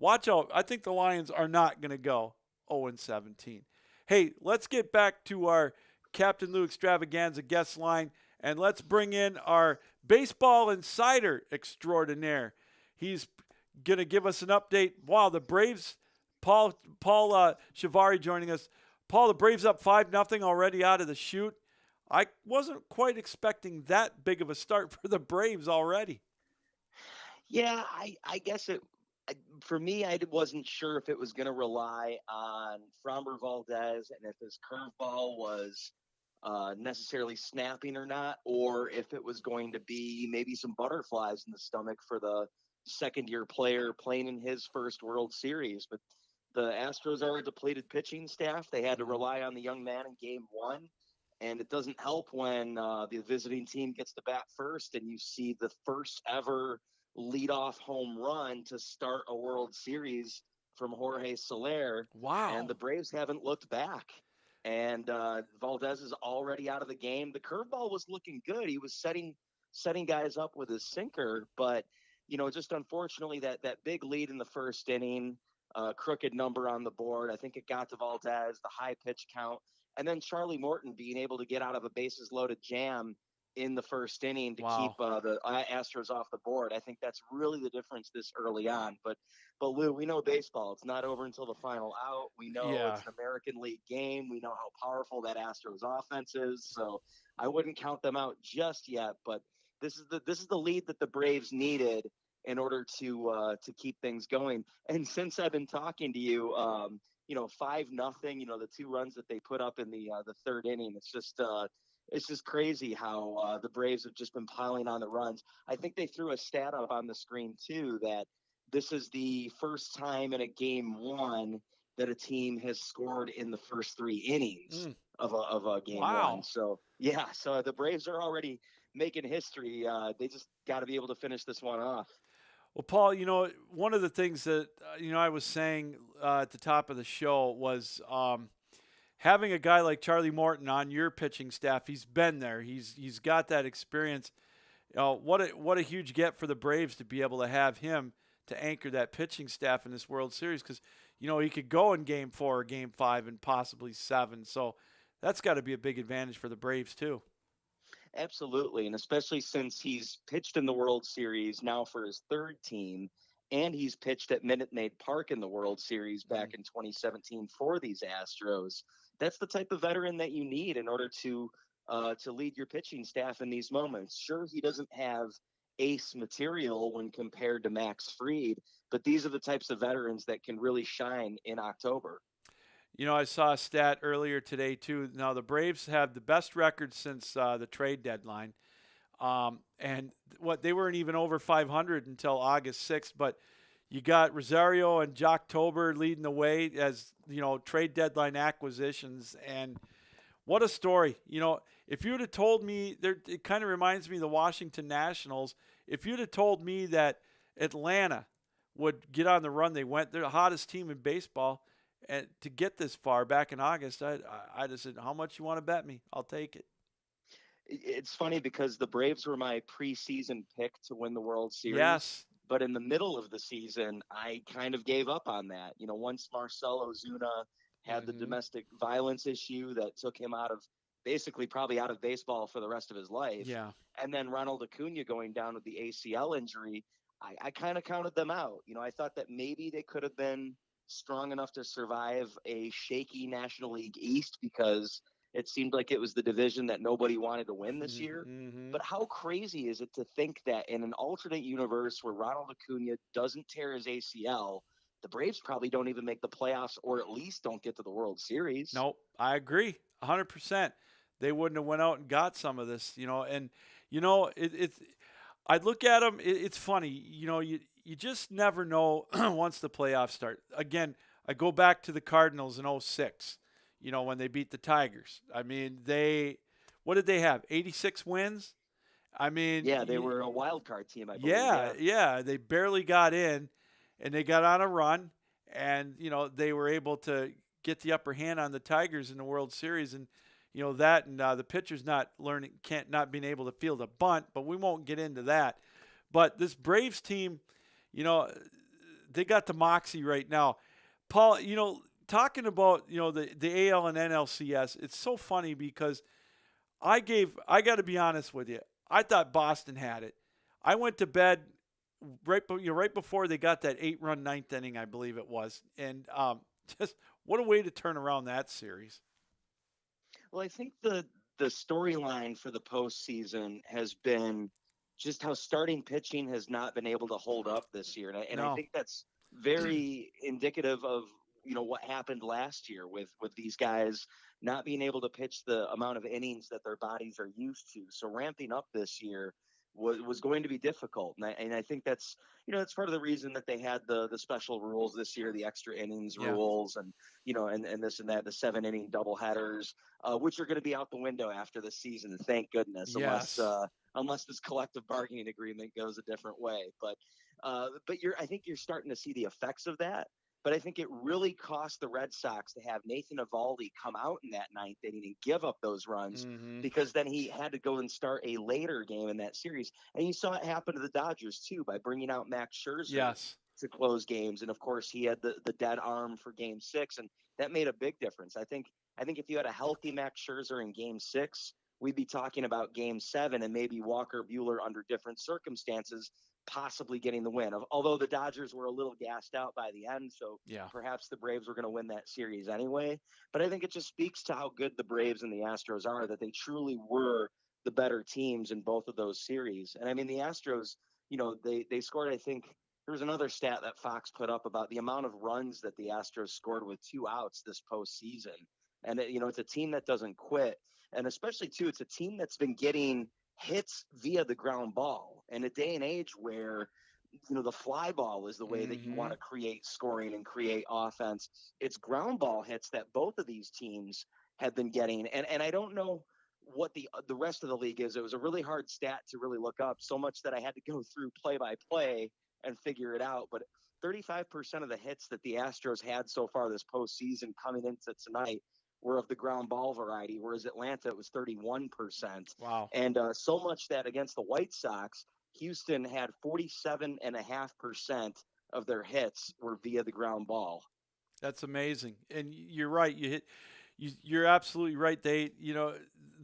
watch out. I think the Lions are not going to go 0-17. Hey, let's get back to our Captain Lou Extravaganza guest line, and let's bring in our baseball insider extraordinaire. He's going to give us an update. Wow, the Braves, Paul Shivari joining us. Paul, the Braves up 5-0 already out of the chute. I wasn't quite expecting that big of a start for the Braves already. Yeah, I guess for me, I wasn't sure if it was going to rely on Framber Valdez and if his curveball was necessarily snapping or not, or if it was going to be maybe some butterflies in the stomach for the second-year player playing in his first World Series. But the Astros are a depleted pitching staff. They had to rely on the young man in Game 1. And it doesn't help when the visiting team gets to bat first and you see the first ever leadoff home run to start a World Series from Jorge Soler. Wow. And the Braves haven't looked back. And Valdez is already out of the game. The curveball was looking good. He was setting guys up with his sinker. But, just unfortunately that big lead in the first inning, crooked number on the board. I think it got to Valdez, the high pitch count. And then Charlie Morton being able to get out of a bases loaded jam in the first inning to keep the Astros off the board. I think that's really the difference this early on. But Lou, we know baseball. It's not over until the final out. We know it's an American League game. We know how powerful that Astros offense is. So I wouldn't count them out just yet. But this is the lead that the Braves needed in order to keep things going. And since I've been talking to you, 5-0, the 2 runs that they put up in the third inning, it's just crazy how the Braves have just been piling on the runs. I think they threw a stat up on the screen too, that this is the first time in a Game 1 that a team has scored in the first 3 innings of a Game 1. So so the Braves are already making history. They just got to be able to finish this one off. Well, Paul, one of the things that, I was saying at the top of the show was having a guy like Charlie Morton on your pitching staff. He's been there. He's got that experience. What a huge get for the Braves to be able to have him to anchor that pitching staff in this World Series, because, he could go in Game 4 or Game 5 and possibly 7. So that's got to be a big advantage for the Braves too. Absolutely, and especially since he's pitched in the World Series now for his third team, and he's pitched at Minute Maid Park in the World Series back in 2017 for these Astros. That's the type of veteran that you need in order to lead your pitching staff in these moments. Sure, he doesn't have ace material when compared to Max Fried, but these are the types of veterans that can really shine in October. I saw a stat earlier today, too. Now, the Braves have the best record since the trade deadline. And they weren't even over 500 until August 6th. But, You got Rosario and Jocktober leading the way as, trade deadline acquisitions. And what a story. If you would have told me, it kind of reminds me of the Washington Nationals. If you'd have told me that Atlanta would get on the run they went, they're the hottest team in baseball, and to get this far back in August, I just said, how much you want to bet me? I'll take it. It's funny because the Braves were my preseason pick to win the World Series. Yes. But in the middle of the season, I kind of gave up on that. Once Marcell Ozuna had the domestic violence issue that took him probably out of baseball for the rest of his life. Yeah. And then Ronald Acuna going down with the ACL injury, I kind of counted them out. I thought that maybe they could have been strong enough to survive a shaky National League East because it seemed like it was the division that nobody wanted to win this year. But how crazy is it to think that in an alternate universe where Ronald Acuna doesn't tear his ACL, the Braves probably don't even make the playoffs or at least don't get to the World Series? Nope, I agree 100%. They wouldn't have went out and got some of this, and, it's I'd look at them. It's funny, you just never know once the playoffs start. Again, I go back to the Cardinals in 2006, when they beat the Tigers. I mean, what did they have? 86 wins? I mean, yeah, they were a wild card team, I believe. Yeah, they barely got in, and they got on a run, and, they were able to get the upper hand on the Tigers in the World Series, and that and the pitcher's not being able to field a bunt, but we won't get into that. But this Braves team, they got the moxie right now. Paul, talking about, the AL and NLCS, it's so funny because I got to be honest with you. I thought Boston had it. I went to bed right before they got that 8-run ninth inning, I believe it was. And just what a way to turn around that series. Well, I think the storyline for the postseason has been just how starting pitching has not been able to hold up this year. And I think that's very indicative of, what happened last year with these guys not being able to pitch the amount of innings that their bodies are used to. So ramping up this year was going to be difficult. And I think that's, it's part of the reason that they had the special rules this year, the extra innings rules and, and this and that, the 7-inning doubleheaders, which are going to be out the window after the season. Thank goodness, unless this collective bargaining agreement goes a different way. But I think you're starting to see the effects of that. But I think it really cost the Red Sox to have Nathan Eovaldi come out in that ninth inning and give up those runs because then he had to go and start a later game in that series. And you saw it happen to the Dodgers, too, by bringing out Max Scherzer to close games. And, of course, he had the dead arm for Game 6, and that made a big difference. I think if you had a healthy Max Scherzer in Game 6, we'd be talking about Game 7 and maybe Walker Buehler under different circumstances possibly getting the win. Although the Dodgers were a little gassed out by the end, so perhaps the Braves were going to win that series anyway. But I think it just speaks to how good the Braves and the Astros are, that they truly were the better teams in both of those series. And I mean, the Astros, they scored, I think, there was another stat that Fox put up about the amount of runs that the Astros scored with 2 outs this postseason. And, it's a team that doesn't quit. And especially, too, it's a team that's been getting hits via the ground ball. In a day and age where, the fly ball is the way that you want to create scoring and create offense, it's ground ball hits that both of these teams have been getting. And I don't know what the rest of the league is. It was a really hard stat to really look up, so much that I had to go through play by play and figure it out. But 35% of the hits that the Astros had so far this postseason coming into tonight were of the ground ball variety, whereas Atlanta, it was 31%. Wow. And so much that against the White Sox, Houston had 47.5% of their hits were via the ground ball. That's amazing. And you're right. You're absolutely right. The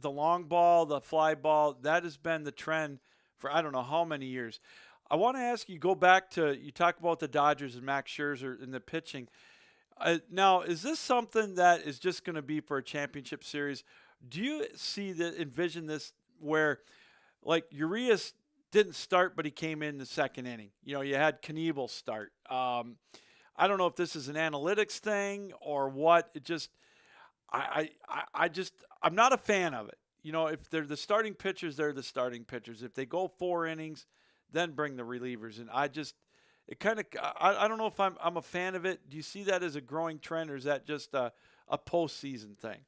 long ball, the fly ball, that has been the trend for I don't know how many years. I want to ask you, go back to, you talk about the Dodgers and Max Scherzer and the pitching. Now, is this something that is just going to be for a championship series? Do you envision this where, like, Urias didn't start, but he came in the second inning? You had Knievel start. I don't know if this is an analytics thing or what. It just, I'm not a fan of it. If they're the starting pitchers, they're the starting pitchers. If they go 4 innings, then bring the relievers in. it kind of I don't know if I'm a fan of it. Do you see that as a growing trend, or is that just a postseason thing?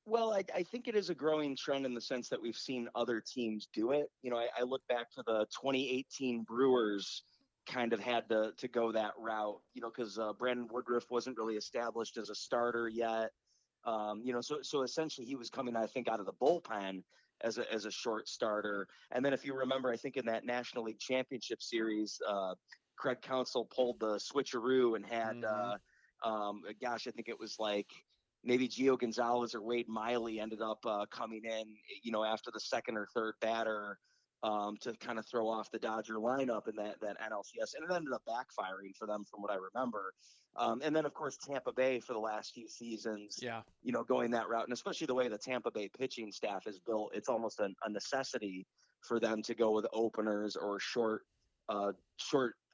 Well, I think it is a growing trend in the sense that we've seen other teams do it. I look back to the 2018 Brewers kind of had to go that route, because Brandon Woodruff wasn't really established as a starter yet. So essentially he was coming, I think, out of the bullpen as a short starter. And then if you remember, I think in that National League Championship Series, Craig Counsell pulled the switcheroo and had, I think it was like maybe Gio Gonzalez or Wade Miley ended up coming in, after the second or third batter to kind of throw off the Dodger lineup in that NLCS. And it ended up backfiring for them from what I remember. And then, of course, Tampa Bay for the last few seasons, going that route. And especially the way the Tampa Bay pitching staff is built, it's almost a necessity for them to go with openers or short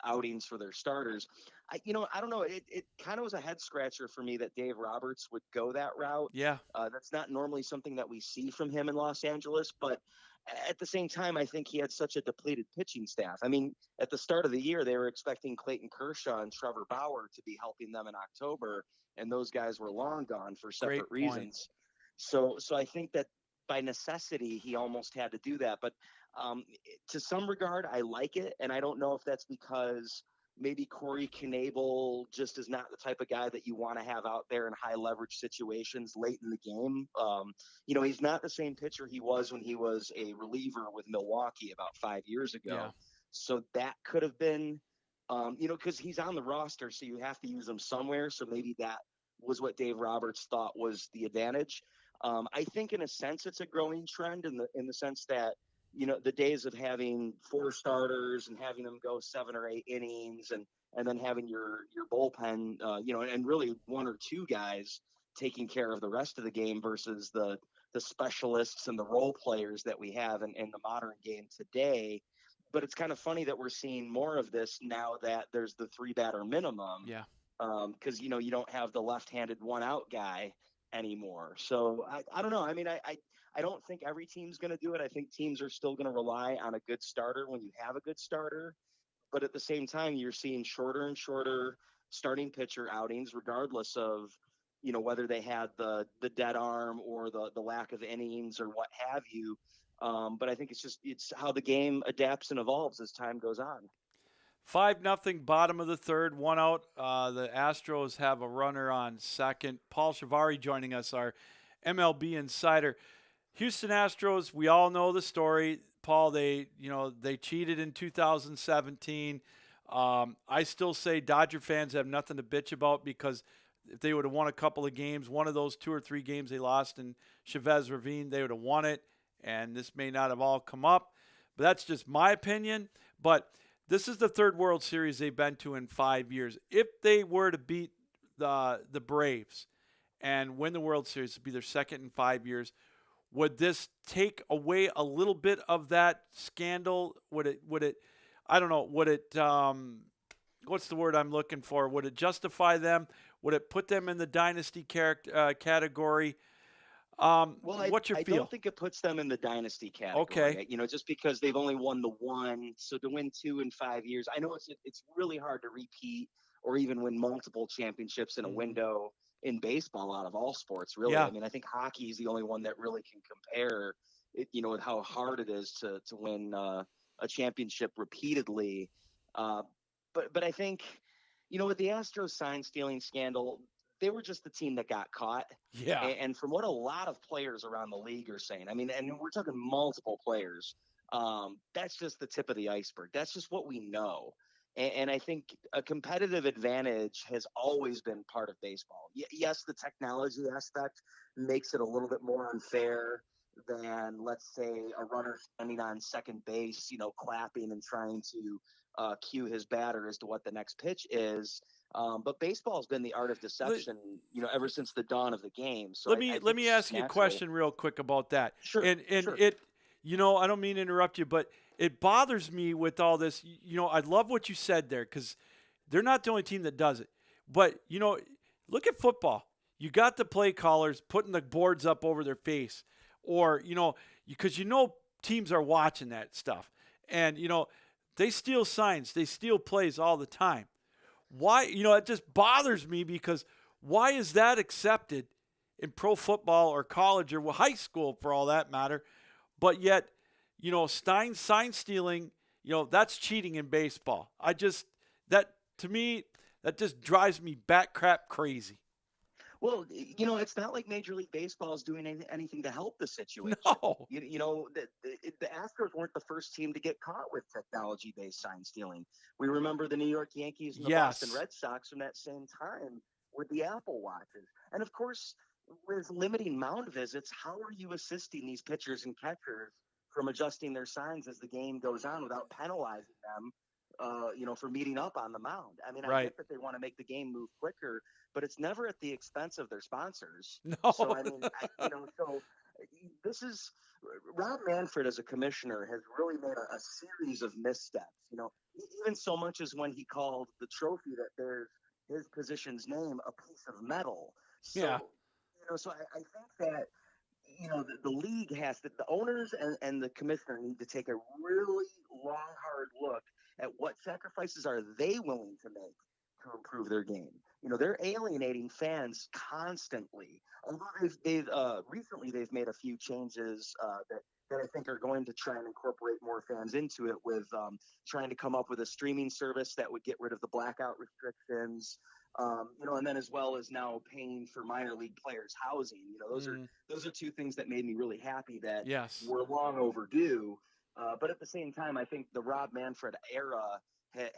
outings for their starters. I don't know. It kind of was a head scratcher for me that Dave Roberts would go that route. Yeah. That's not normally something that we see from him in Los Angeles, but at the same time, I think he had such a depleted pitching staff. I mean, at the start of the year, they were expecting Clayton Kershaw and Trevor Bauer to be helping them in October, and those guys were long gone for separate reasons. So I think that by necessity, he almost had to do that. But to some regard, I like it, and I don't know if that's because maybe Corey Knebel just is not the type of guy that you want to have out there in high leverage situations late in the game. He's not the same pitcher he was when he was a reliever with Milwaukee about 5 years ago. Yeah. So that could have been, because he's on the roster, so you have to use him somewhere. So maybe that was what Dave Roberts thought was the advantage. I think in a sense it's a growing trend in the sense that, the days of having 4 starters and having them go 7 or 8 innings and then having your bullpen, and really 1 or 2 guys taking care of the rest of the game versus the specialists and the role players that we have in the modern game today. But it's kind of funny that we're seeing more of this now that there's the 3-batter minimum. Yeah. Because, you don't have the left-handed 1-out guy anymore. So I don't know. I mean, I don't think every team's going to do it. I think teams are still going to rely on a good starter when you have a good starter. But at the same time, you're seeing shorter and shorter starting pitcher outings, regardless of, whether they had the dead arm or the lack of innings or what have you. But I think it's how the game adapts and evolves as time goes on. 5-0, bottom of the third, 1 out. The Astros have a runner on second. Paul Shivari joining us, our MLB insider. Houston Astros, we all know the story. Paul, they cheated in 2017. I still say Dodger fans have nothing to bitch about because if they would have won a couple of games, one of those 2 or 3 games they lost in Chavez Ravine, they would have won it, and this may not have all come up. But that's just my opinion. But this is the 3rd World Series they've been to in 5 years. If they were to beat the Braves and win the World Series, it'd be their 2nd in 5 years. Would this take away a little bit of that scandal? Would it, I don't know, would it, what's the word I'm looking for? Would it justify them? Would it put them in the dynasty category? What's your feel? I don't think it puts them in the dynasty category. Okay. Just because they've only won the 1. So to win 2 in 5 years, I know it's really hard to repeat or even win multiple championships in a window in baseball out of all sports, really. Yeah. I mean, I think hockey is the only one that really can compare it, with how hard it is to win a championship repeatedly. But I think, with the Astros sign stealing scandal, they were just the team that got caught. Yeah. And from what a lot of players around the league are saying, I mean, and we're talking multiple players, that's just the tip of the iceberg. That's just what we know. And I think a competitive advantage has always been part of baseball. Yes, the technology aspect makes it a little bit more unfair than, let's say, a runner standing on second base, clapping and trying to cue his batter as to what the next pitch is. But baseball has been the art of deception, ever since the dawn of the game. So let me ask you a question real quick about that. Sure. And sure. I don't mean to interrupt you, but it bothers me with all this. I love what you said there because they're not the only team that does it. But, look at football. You got the play callers putting the boards up over their face or, because teams are watching that stuff. And, They steal signs. They steal plays all the time. Why? It just bothers me because why is that accepted in pro football or college or high school for all that matter? But yet, sign stealing, that's cheating in baseball. To me, that just drives me bat crap crazy. Well, it's not like Major League Baseball is doing anything to help the situation. No. The Astros weren't the first team to get caught with technology-based sign stealing. We remember the New York Yankees and the Boston Red Sox from that same time with the Apple Watches. And of course, with limiting mound visits, how are you assisting these pitchers and catchers from adjusting their signs as the game goes on without penalizing them? For meeting up on the mound. I mean, I get that they want to make the game move quicker, but it's never at the expense of their sponsors. No. So, I mean, so this is Rob Manfred as a commissioner has really made a series of missteps, even so much as when he called the trophy that bears his position's name a piece of metal. So, yeah. So I think that, the league has to, the owners and the commissioner need to take a really long, hard look at what sacrifices are they willing to make to improve their game. They're alienating fans constantly. Although recently they've made a few changes that I think are going to try and incorporate more fans into it with trying to come up with a streaming service that would get rid of the blackout restrictions. And then as well as now paying for minor league players' housing. Those are two things that made me really happy that were long overdue. But at the same time, I think the Rob Manfred era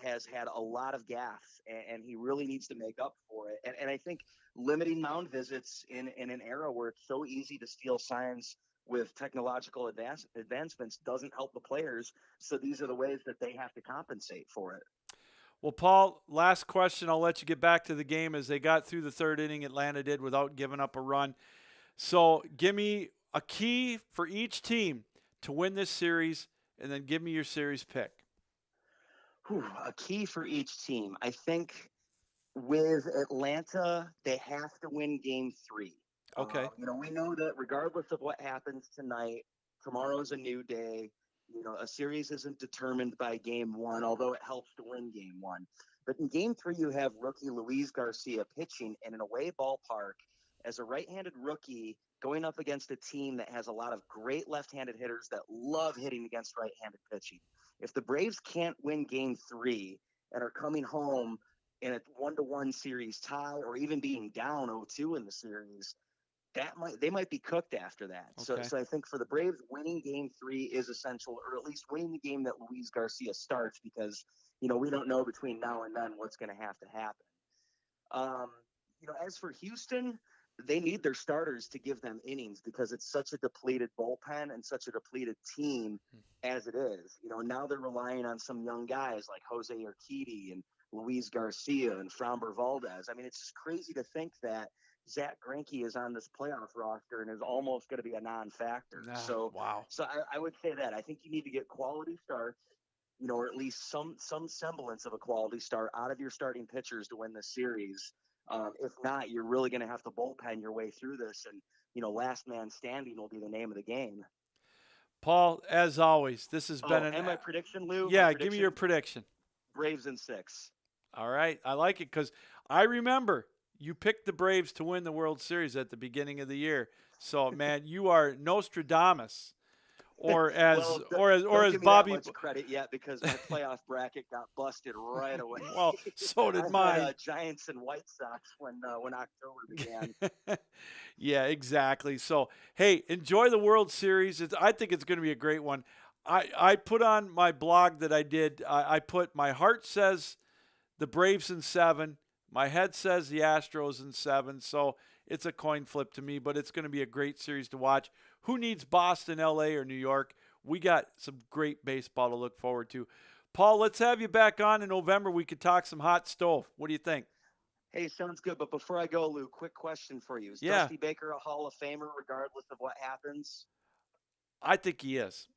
has had a lot of gaffes, and he really needs to make up for it. And I think limiting mound visits in an era where it's so easy to steal signs with technological advancements doesn't help the players. So these are the ways that they have to compensate for it. Well, Paul, last question. I'll let you get back to the game as they got through the third inning. Atlanta did without giving up a run. So give me a key for each team to win this series, and then give me your series pick. A key for each team. I think with Atlanta, they have to win game 3. Okay. We know that regardless of what happens tonight, tomorrow's a new day. A series isn't determined by game 1, although it helps to win game 1. But in game 3, you have rookie Luis Garcia pitching in an away ballpark as a right-handed rookie going up against a team that has a lot of great left-handed hitters that love hitting against right-handed pitching. If the Braves can't win game 3 and are coming home in a 1-1 series tie or even being down 0-2 in the series, they might be cooked after that. Okay. So I think for the Braves, winning game 3 is essential, or at least winning the game that Luis Garcia starts, because, we don't know between now and then what's going to happen. As for Houston, they need their starters to give them innings because it's such a depleted bullpen and such a depleted team as it is. Now they're relying on some young guys like Jose Urquidy and Luis Garcia and Framber Valdez. I mean, it's just crazy to think that Zach Greinke is on this playoff roster and is almost going to be a non-factor. Wow. So I would say that I think you need to get quality starts, or at least some semblance of a quality start out of your starting pitchers to win this series. If not, you're really going to have to bullpen your way through this, and last man standing will be the name of the game. Paul, as always, this has been and my prediction, Lou. Yeah, give me your prediction. Braves in 6. All right, I like it because I remember you picked the Braves to win the World Series at the beginning of the year. So, man, you are Nostradamus. Or as give me Bobby. That much credit yet, because my playoff bracket got busted right away. Well, so did mine. Giants and White Sox when October began. Yeah, exactly. So, hey, enjoy the World Series. I think it's going to be a great one. I put on my blog that I did. I put my heart says the Braves in 7. My head says the Astros in 7. So it's a coin flip to me, but it's going to be a great series to watch. Who needs Boston, L.A., or New York? We got some great baseball to look forward to. Paul, let's have you back on in November. We could talk some hot stove. What do you think? Hey, sounds good. But before I go, Lou, quick question for you. Is Dusty Baker a Hall of Famer regardless of what happens? I think he is.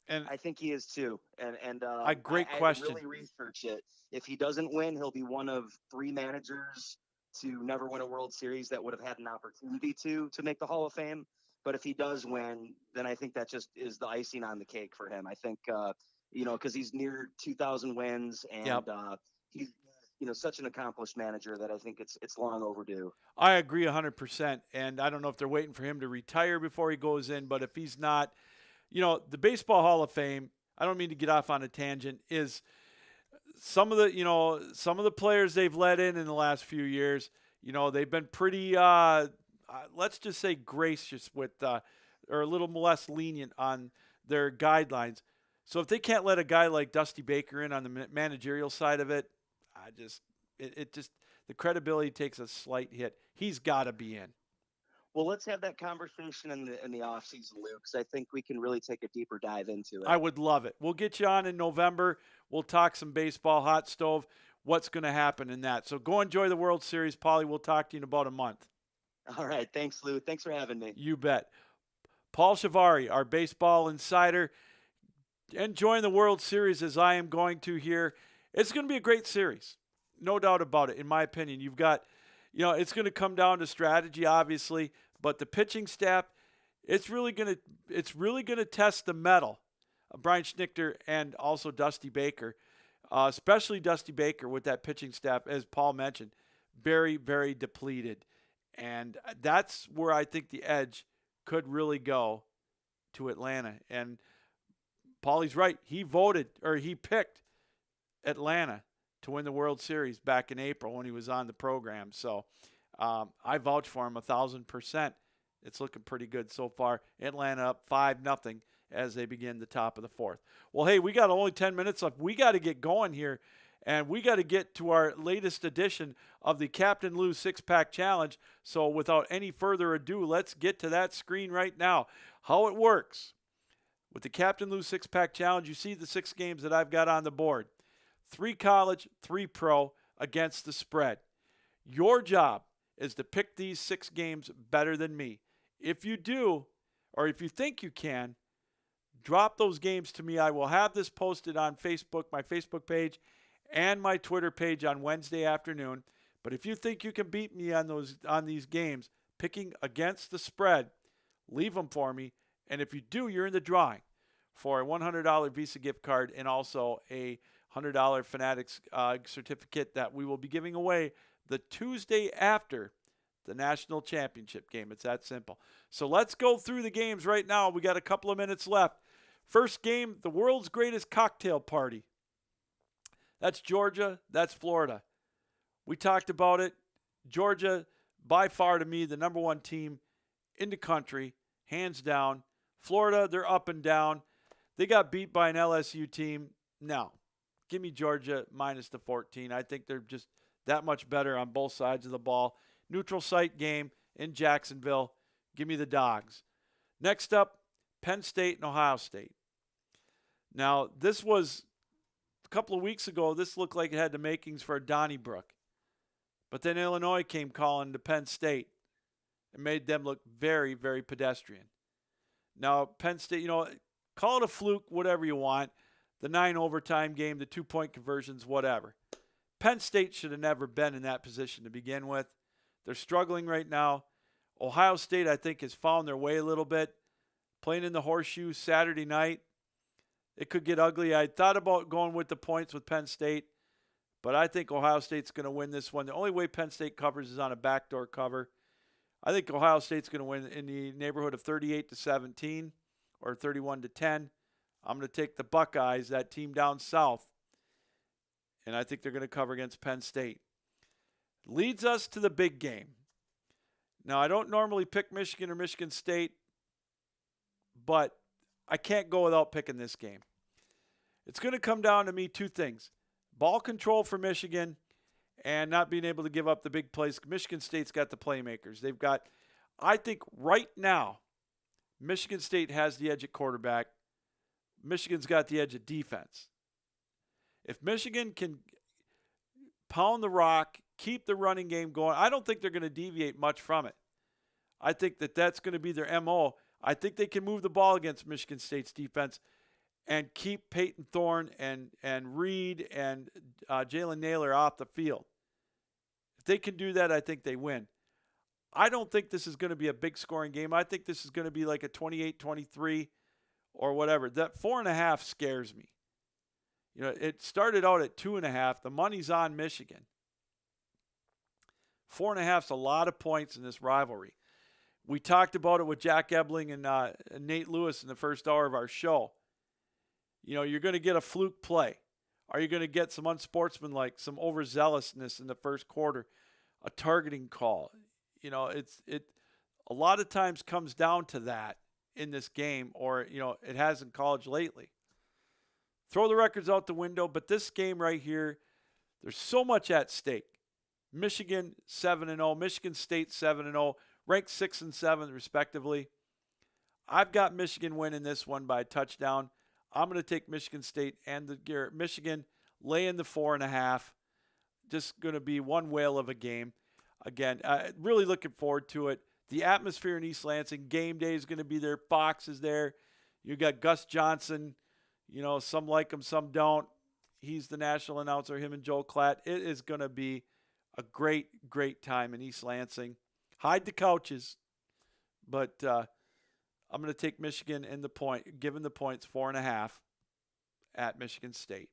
And I think he is too. And great question. I really research it. If he doesn't win, he'll be one of 3 managers to never win a World Series that would have had an opportunity to make the Hall of Fame. But if he does win, then I think that just is the icing on the cake for him. I think because he's near 2,000 wins, and Yep. He's such an accomplished manager that I think it's long overdue. I agree 100%. And I don't know if they're waiting for him to retire before he goes in, but if he's not, the Baseball Hall of Fame, I don't mean to get off on a tangent, is some of the players they've let in the last few years. They've been pretty, let's just say, gracious with, or a little less lenient on their guidelines. So if they can't let a guy like Dusty Baker in on the managerial side of it, the credibility takes a slight hit. He's got to be in. Well, let's have that conversation in the off season, Luke, because I think we can really take a deeper dive into it. I would love it. We'll get you on in November. We'll talk some baseball, hot stove, what's going to happen in that. So go enjoy the World Series, Paulie. We'll talk to you in about a month. All right. Thanks, Lou. Thanks for having me. You bet. Paul Shivari, our baseball insider, enjoying the World Series as I am going to here. It's going to be a great series. No doubt about it, in my opinion. You've got, it's going to come down to strategy, obviously, but the pitching staff, it's really going to test the mettle of Brian Schnichter and also Dusty Baker, especially Dusty Baker with that pitching staff, as Paul mentioned, very, very depleted. And that's where I think the edge could really go to Atlanta. And Paulie's right. He picked Atlanta to win the World Series back in April when he was on the program. So I vouch for him 1,000%. It's looking pretty good so far. Atlanta up 5-0 as they begin the top of the fourth. Well, hey, we got only 10 minutes left. We got to get going here, and we got to get to our latest edition of the Captain Lou Six-Pack Challenge. So without any further ado, let's get to that screen right now. How it works. With the Captain Lou Six-Pack Challenge, you see the 6 games that I've got on the board. 3 college, 3 pro against the spread. Your job is to pick these 6 games better than me. If you do, or if you think you can, drop those games to me. I will have this posted on Facebook, my Facebook page, and my Twitter page on Wednesday afternoon. But if you think you can beat me on these games, picking against the spread, leave them for me. And if you do, you're in the drawing for a $100 Visa gift card and also a $100 Fanatics certificate that we will be giving away the Tuesday after the national championship game. It's that simple. So let's go through the games right now. We got a couple of minutes left. First game, the world's greatest cocktail party. That's Georgia. That's Florida. We talked about it. Georgia, by far to me, the number 1 team in the country, hands down. Florida, they're up and down. They got beat by an LSU team. No. Give me Georgia minus the 14. I think they're just that much better on both sides of the ball. Neutral site game in Jacksonville. Give me the Dogs. Next up, Penn State and Ohio State. Now, this was a couple of weeks ago. This looked like it had the makings for a Donnybrook. But then Illinois came calling to Penn State and made them look very, very pedestrian. Now, Penn State, call it a fluke, whatever you want. The 9 overtime game, the 2-point conversions, whatever. Penn State should have never been in that position to begin with. They're struggling right now. Ohio State, I think, has found their way a little bit. Playing in the Horseshoe Saturday night, it could get ugly. I thought about going with the points with Penn State, but I think Ohio State's going to win this one. The only way Penn State covers is on a backdoor cover. I think Ohio State's going to win in the neighborhood of 38-17 or 31-10. I'm going to take the Buckeyes, that team down south, and I think they're going to cover against Penn State. Leads us to the big game. Now, I don't normally pick Michigan or Michigan State, but I can't go without picking this game. It's going to come down to me 2 things. Ball control for Michigan and not being able to give up the big plays. Michigan State's got the playmakers. They've got, I think right now, Michigan State has the edge at quarterback. Michigan's got the edge at defense. If Michigan can pound the rock, keep the running game going, I don't think they're going to deviate much from it. I think that's going to be their MO. I think they can move the ball against Michigan State's defense and keep Peyton Thorne and Reed and Jalen Naylor off the field. If they can do that, I think they win. I don't think this is going to be a big scoring game. I think this is going to be like a 28-23 or whatever. That 4.5 scares me. It started out at 2.5. The money's on Michigan. 4.5 is a lot of points in this rivalry. We talked about it with Jack Ebling and Nate Lewis in the first hour of our show. You're going to get a fluke play. Are you going to get some unsportsmanlike, some overzealousness in the first quarter, a targeting call? It a lot of times comes down to that in this game, or it has in college lately. Throw the records out the window, but this game right here, there's so much at stake. Michigan 7-0, Michigan State 7-0, ranked 6 and 7 respectively. I've got Michigan winning this one by a touchdown. I'm going to take Michigan State and Michigan laying the 4.5. Just going to be one whale of a game. Again, really looking forward to it. The atmosphere in East Lansing, game day is going to be there. Fox is there. You got Gus Johnson. Some like him, some don't. He's the national announcer, him and Joel Klatt. It is going to be a great, great time in East Lansing. Hide the couches, but I'm going to take Michigan in the point, given the points 4.5 at Michigan State.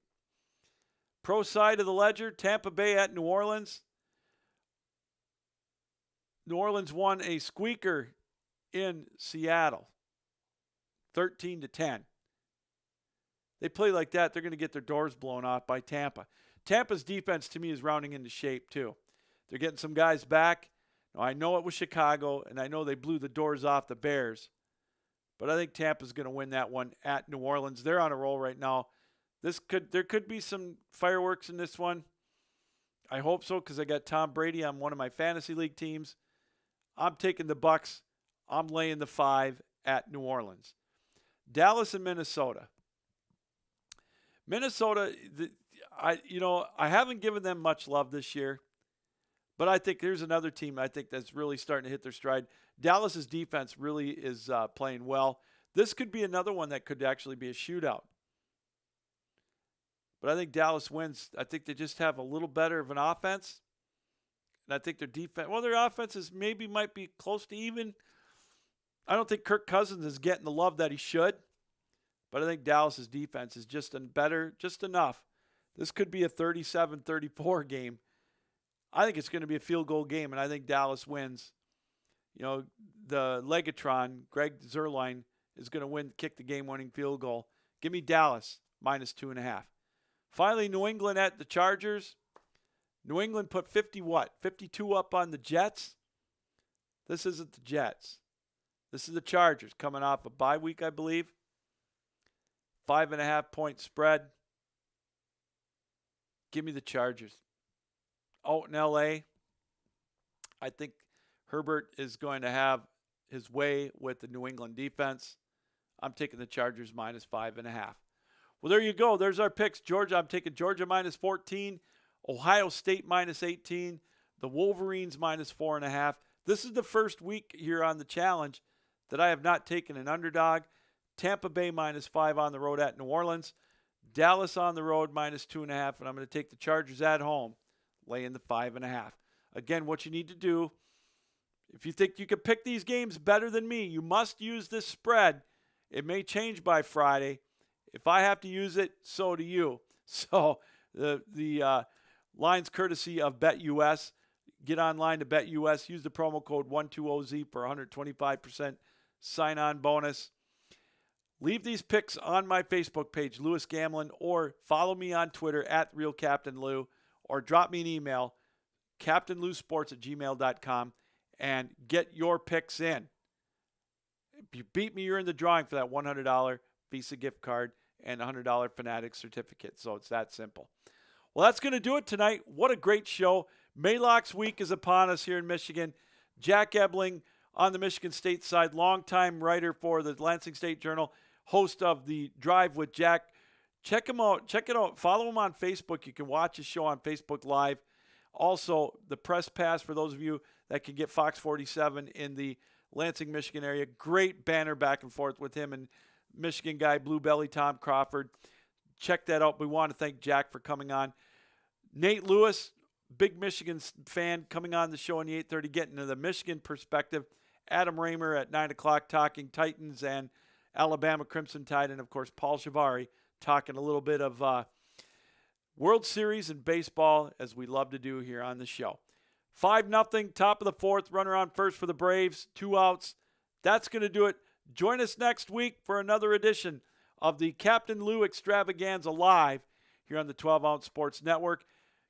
Pro side of the ledger, Tampa Bay at New Orleans. New Orleans won a squeaker in Seattle, 13-10. They play like that, they're going to get their doors blown off by Tampa. Tampa's defense, to me, is rounding into shape, too. They're getting some guys back. Now, I know it was Chicago, and I know they blew the doors off the Bears. But I think Tampa's going to win that one at New Orleans. They're on a roll right now. There could be some fireworks in this one. I hope so, because I got Tom Brady on one of my fantasy league teams. I'm taking the Bucks. I'm laying the 5 at New Orleans. Dallas and Minnesota. Minnesota, I haven't given them much love this year, but I think there's another team I think that's really starting to hit their stride. Dallas's defense really is playing well. This could be another one that could actually be a shootout. But I think Dallas wins. I think they just have a little better of an offense. And I think their defense, their offenses might be close to even. I don't think Kirk Cousins is getting the love that he should. But I think Dallas's defense is just better, just enough. This could be a 37-34 game. I think it's going to be a field goal game, and I think Dallas wins. The Legatron, Greg Zuerlein, is going to kick the game-winning field goal. Give me Dallas, -2.5. Finally, New England at the Chargers. New England put 52 up on the Jets. This isn't the Jets. This is the Chargers coming off a bye week, I believe. 5.5-point spread. Give me the Chargers. Out in L.A., I think Herbert is going to have his way with the New England defense. I'm taking the Chargers -5.5. Well, there you go. There's our picks. Georgia, I'm taking Georgia -14. Ohio State -18. The Wolverines -4.5. This is the first week here on the challenge that I have not taken an underdog. Tampa Bay -5 on the road at New Orleans. Dallas on the road -2.5. And I'm going to take the Chargers at home, laying the 5.5. Again, what you need to do, if you think you can pick these games better than me, you must use this spread. It may change by Friday. If I have to use it, so do you. So the line's courtesy of BetUS. Get online to BetUS. Use the promo code 120Z for 125% sign-on bonus. Leave these picks on my Facebook page, Lewis Gamlin, or follow me on Twitter at RealCaptainLou, or drop me an email, CaptainLouSports@gmail.com, and get your picks in. If you beat me, you're in the drawing for that $100 Visa gift card and $100 Fanatics certificate. So it's that simple. Well, that's going to do it tonight. What a great show. Maylocks week is upon us here in Michigan. Jack Ebling on the Michigan State side, longtime writer for the Lansing State Journal, host of the Drive with Jack. Check him out. Check it out. Follow him on Facebook. You can watch his show on Facebook Live. Also, the Press Pass for those of you that can get Fox 47 in the Lansing, Michigan area. Great banner back and forth with him and Michigan guy, Blue Belly Tom Crawford. Check that out. We want to thank Jack for coming on. Nate Lewis, big Michigan fan, coming on the show in the 8:30, getting into the Michigan perspective. Adam Raymer at 9 o'clock talking Titans and Alabama Crimson Tide. And, of course, Paul Shivari talking a little bit of World Series in baseball, as we love to do here on the show. 5-0, top of the fourth, runner on first for the Braves, 2 outs. That's going to do it. Join us next week for another edition of the Captain Lou Extravaganza Live here on the 12-Ounce Sports Network.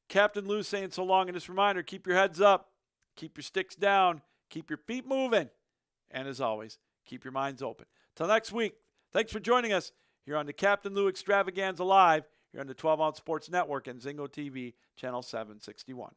Captain Lou saying so long, and this reminder, keep your heads up, keep your sticks down, keep your feet moving, and as always, keep your minds open. Till next week, thanks for joining us here on the Captain Lou Extravaganza Live here on the 12-Ounce Sports Network and Zingo TV, Channel 761.